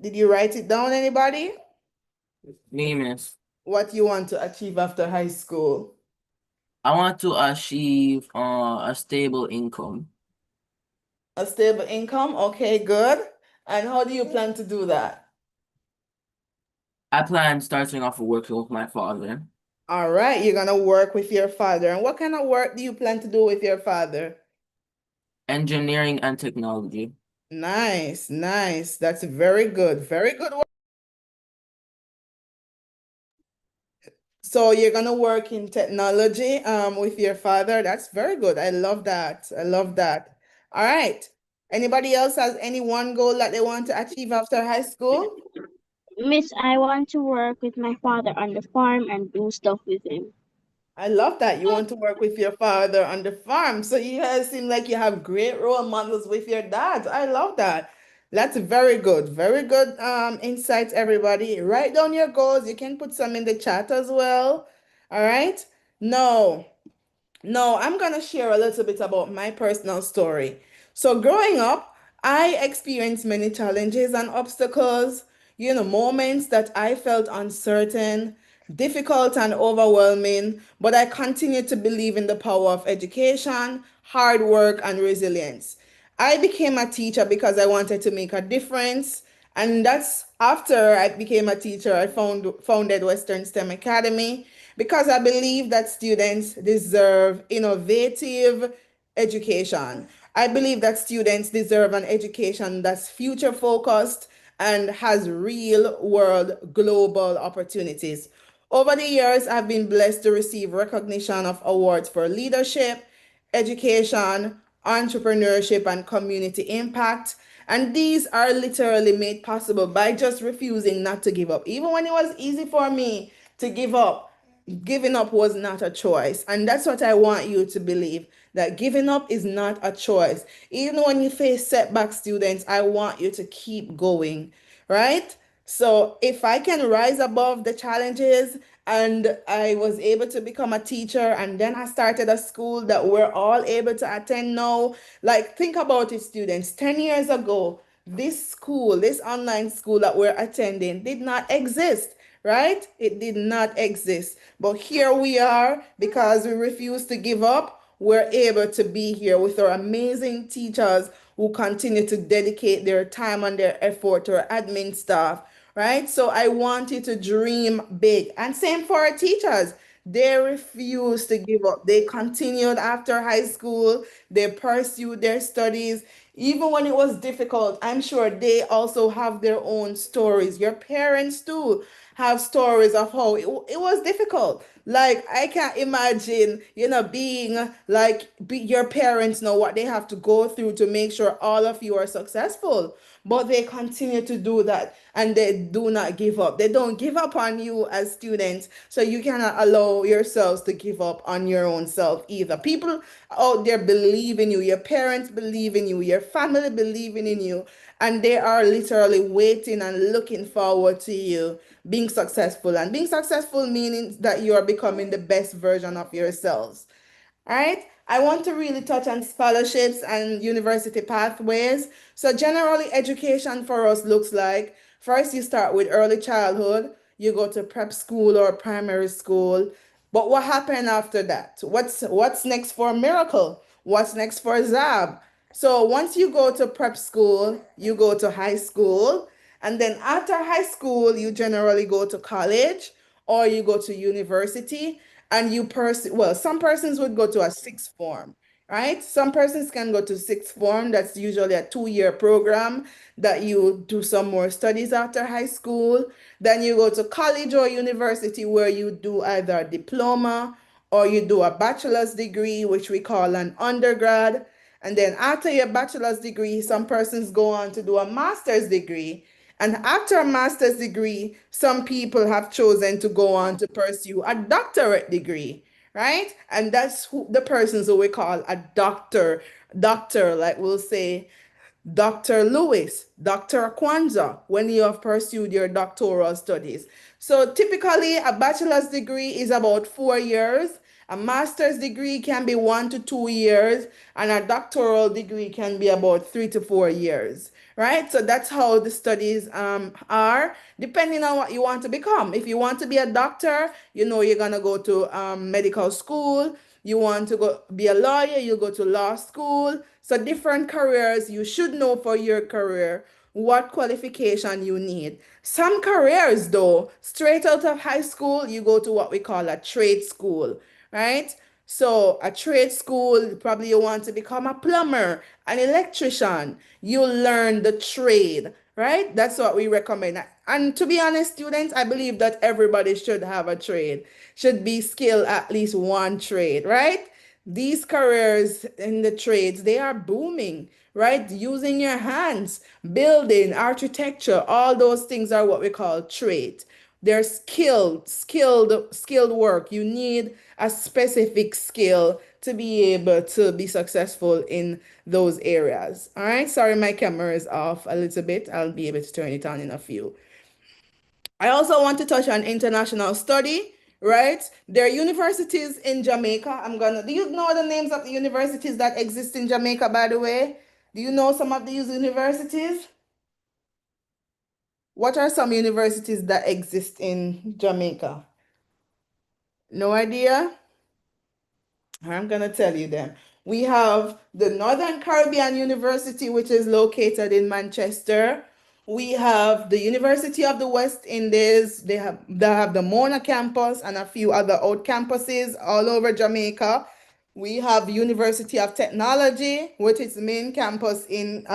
Did you write it down, anybody? Me, miss. What you want to achieve after high school? I want to achieve a stable income. A stable income, okay, good. And how do you plan to do that? I plan starting off working with my father. All right, you're gonna work with your father. And what kind of work do you plan to do with your father? Engineering and technology. Nice, nice. That's very good. Very good work. So you're gonna work in technology with your father. That's very good. I love that. I love that. All right. Anybody else has any one goal that they want to achieve after high school? Miss, I want to work with my father on the farm and do stuff with him. I love that. You want to work with your father on the farm. So you guys seem like you have great role models with your dad. I love that. That's very good. Very good insights, everybody. Write down your goals. You can put some in the chat as well. All right. No. No, I'm going to share a little bit about my personal story. So, growing up, I experienced many challenges and obstacles, moments that I felt uncertain, difficult, and overwhelming, but I continued to believe in the power of education, hard work, and resilience. I became a teacher because I wanted to make a difference. And that's after I became a teacher, I founded Western STEM Academy because I believe that students deserve innovative education. I believe that students deserve an education that's future focused and has real world global opportunities. Over the years, I've been blessed to receive recognition of awards for leadership, education, entrepreneurship, and community impact. And these are literally made possible by just refusing not to give up. Even when it was easy for me to give up, giving up was not a choice. And that's what I want you to believe, that giving up is not a choice. Even when you face setbacks, students, I want you to keep going, right? So if I can rise above the challenges and I was able to become a teacher and then I started a school that we're all able to attend now, like think about it, students. 10 years ago, this school, this online school that we're attending did not exist, right? It did not exist. But here we are because we refuse to give up. We're able to be here with our amazing teachers who continue to dedicate their time and their effort to our admin staff, right? So I want you to dream big. And same for our teachers. They refused to give up. They continued after high school. They pursued their studies. Even when it was difficult, I'm sure they also have their own stories. Your parents too have stories of how it was difficult. Like I can't imagine, being your parents know what they have to go through to make sure all of you are successful. But they continue to do that and they do not give up. They don't give up on you as students. So you cannot allow yourselves to give up on your own self either. People out there believe in you, your parents believe in you, your family believing in you, and they are literally waiting and looking forward to you being successful. And being successful meaning that you are becoming the best version of yourselves. All right. I want to really touch on scholarships and university pathways. So generally, education for us looks like first you start with early childhood, you go to prep school or primary school. But what happened after that? What's next for Miracle? What's next for Zab? So once you go to prep school, you go to high school, and then after high school, you generally go to college or you go to university and some persons would go to a sixth form, right? Some persons can go to sixth form. That's usually a 2-year program that you do some more studies after high school. Then you go to college or university where you do either a diploma or you do a bachelor's degree, which we call an undergrad. And then after your bachelor's degree, some persons go on to do a master's degree. And after a master's degree, some people have chosen to go on to pursue a doctorate degree, right? And that's the persons who we call a doctor. Doctor, like we'll say, Dr. Lewis, Dr. Kwanzaa, when you have pursued your doctoral studies. So typically, a bachelor's degree is about 4 years. A master's degree can be 1 to 2 years, and a doctoral degree can be about 3 to 4 years, right? So that's how the studies are, depending on what you want to become. If you want to be a doctor, you're going to go to medical school. You want to go be a lawyer, you go to law school. So different careers, you should know for your career what qualification you need. Some careers, though, straight out of high school, you go to what we call a trade school, right? So a trade school, probably you want to become a plumber, an electrician. You learn the trade, right? That's what we recommend. And to be honest, students, I believe that everybody should have a trade, should be skilled at least one trade, right? These careers in the trades, they are booming, right? Using your hands, building, architecture, all those things are what we call trade. They're skilled work. You need a specific skill to be able to be successful in those areas. All right. Sorry, my camera is off a little bit. I'll be able to turn it on in a few. I also want to touch on international study, right? There are universities in Jamaica. Do you know the names of the universities that exist in Jamaica, by the way? Do you know some of these universities? What are some universities that exist in Jamaica? No idea? I'm going to tell you them. We have the Northern Caribbean University, which is located in Manchester. We have the University of the West Indies. They have the Mona campus and a few other old campuses all over Jamaica. We have University of Technology, which is the main campus in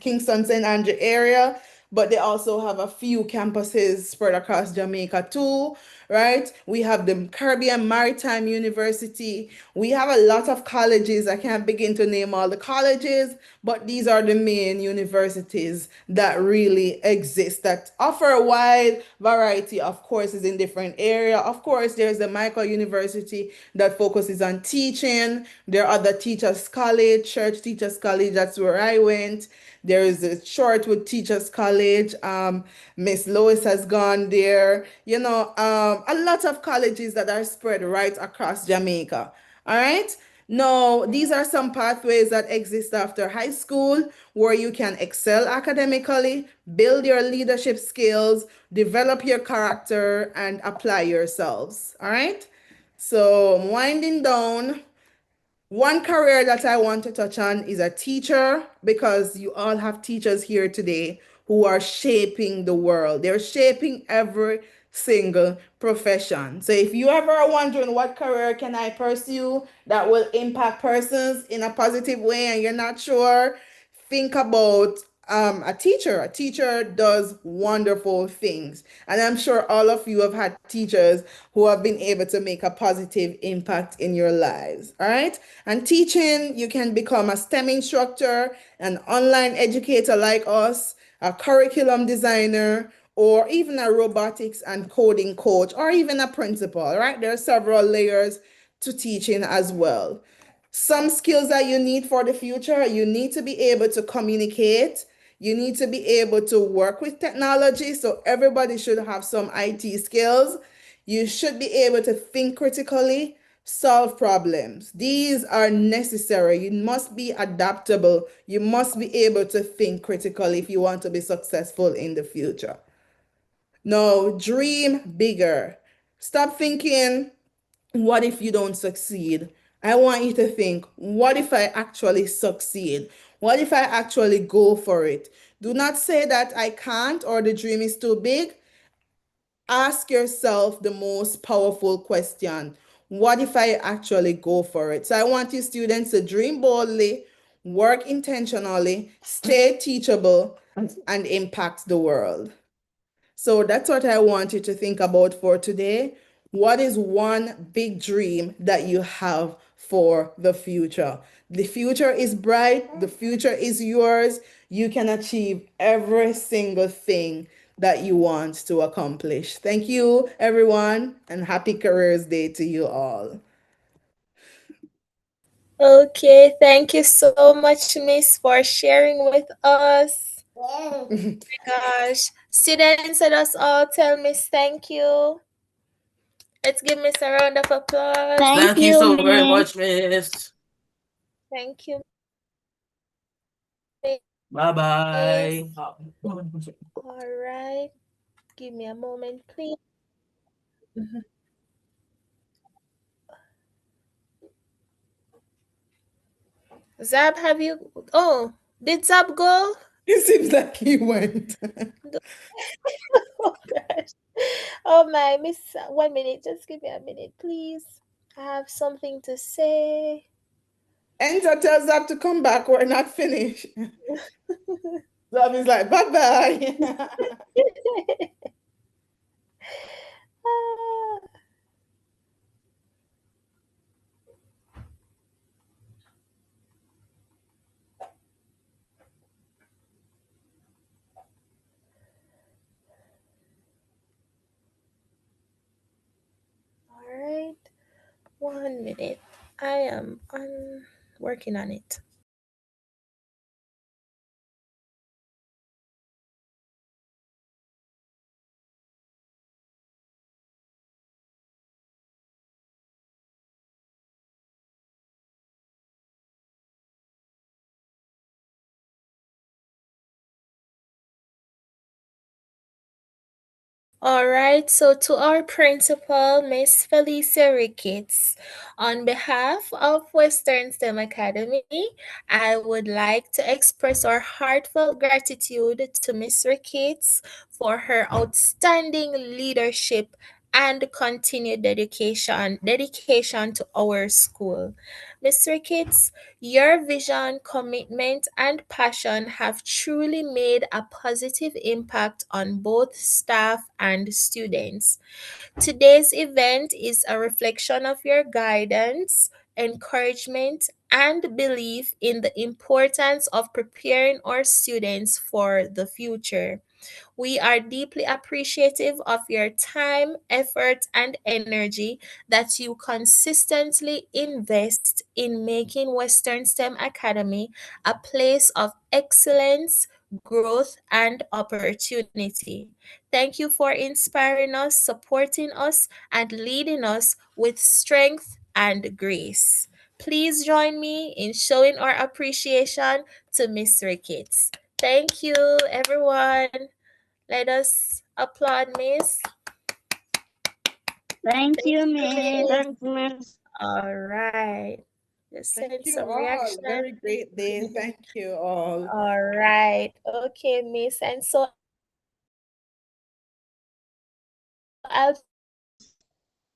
Kingston, St. Andrew area, but they also have a few campuses spread across Jamaica too, right? We have the Caribbean Maritime University. We have a lot of colleges. I can't begin to name all the colleges, but these are the main universities that really exist that offer a wide variety of courses in different areas. Of course, there's the Michael University that focuses on teaching. There are other teachers college, church teachers college. That's where I went. There is a Shortwood Teachers College. Miss Lois has gone there. A lot of colleges that are spread right across Jamaica. All right. Now, these are some pathways that exist after high school where you can excel academically, build your leadership skills, develop your character, and apply yourselves. All right. So, I'm winding down. One career that I want to touch on is a teacher because you all have teachers here today who are shaping the world. They're shaping every single profession. So if you ever are wondering what career can I pursue that will impact persons in a positive way and you're not sure, think about a teacher. A teacher does wonderful things. And I'm sure all of you have had teachers who have been able to make a positive impact in your lives. All right. And teaching, you can become a STEM instructor, an online educator like us, a curriculum designer, or even a robotics and coding coach, or even a principal. Right. There are several layers to teaching as well. Some skills that you need for the future, you need to be able to communicate. You need to be able to work with technology. So everybody should have some IT skills. You should be able to think critically, solve problems. These are necessary. You must be adaptable. You must be able to think critically if you want to be successful in the future. Now, dream bigger. Stop thinking, what if you don't succeed? I want you to think, what if I actually succeed? What if I actually go for it? Do not say that I can't or the dream is too big. Ask yourself the most powerful question. What if I actually go for it? So I want you students to dream boldly, work intentionally, stay teachable, and impact the world. So that's what I want you to think about for today. What is one big dream that you have for the future? The future is bright, the future is yours. You can achieve every single thing that you want to accomplish. Thank you, everyone, and happy Careers Day to you all. Okay, thank you so much, Miss, for sharing with us. Oh my gosh. Students, let us all tell Miss thank you. Let's give Miss a round of applause. Thank you so very much, Miss. Thank you. Bye bye. All right. Give me a moment, please. Zab, have you? Oh, did Zab go? It seems like he went. Oh gosh. Oh my, miss, 1 minute. Just give me a minute, please. I have something to say. Enter tells Zab to come back. We're not finished. Zab is like, bye-bye. Ah, all right. 1 minute. I am working on it. All right, so to our principal, Miss Felicia Ricketts, on behalf of Western STEM Academy, I would like to express our heartfelt gratitude to Miss Ricketts for her outstanding leadership and continued dedication to our school. Miss Ricketts, your vision, commitment, and passion have truly made a positive impact on both staff and students. Today's event is a reflection of your guidance, encouragement, and belief in the importance of preparing our students for the future. We are deeply appreciative of your time, effort, and energy that you consistently invest in making Western STEM Academy a place of excellence, growth, and opportunity. Thank you for inspiring us, supporting us, and leading us with strength and grace. Please join me in showing our appreciation to Miss Ricketts. Thank you, everyone. Let us applaud Miss. Thank you, Miss. Miss. Thanks, Miss. All right. Just Thank send you some all. Very reaction. great day. Thank you all. All right. Okay, Miss. And so I'll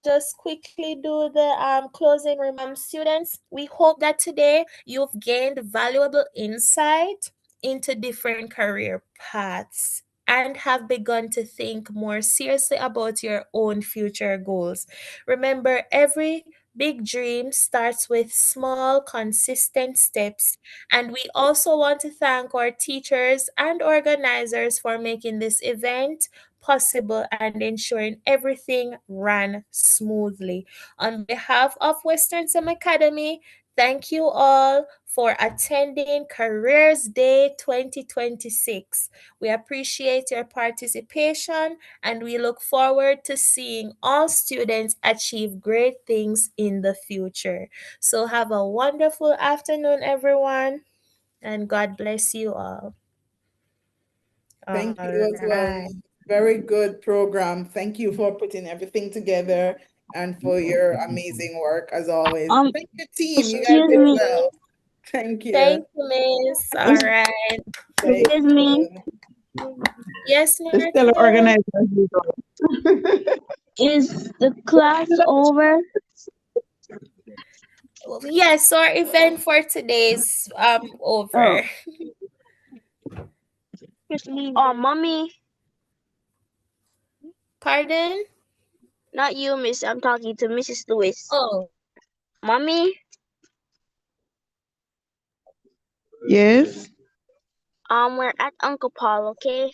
just quickly do the closing remarks. Students, we hope that today you've gained valuable insight into different career paths and have begun to think more seriously about your own future goals. Remember, every big dream starts with small, consistent steps. And we also want to thank our teachers and organizers for making this event possible and ensuring everything ran smoothly. On behalf of Western Sim Academy, thank you all for attending Careers Day 2026. We appreciate your participation and we look forward to seeing all students achieve great things in the future. So, have a wonderful afternoon, everyone, and God bless you all. Thank All you as well. right. Very good program. Thank you for putting everything together and for your amazing work as always. Thank you, team. You guys Excuse did me. well. Thank you. Thank you, Miss. All right. Thank Excuse me. you. Yes, It's still Martha. organized as usual. Is the class over? Yes, our event for today is Oh, over. oh, mommy, Pardon? not you, Miss. I'm talking to Mrs. Lewis. Oh, Mommy, Yes. we're at Uncle Paul, okay?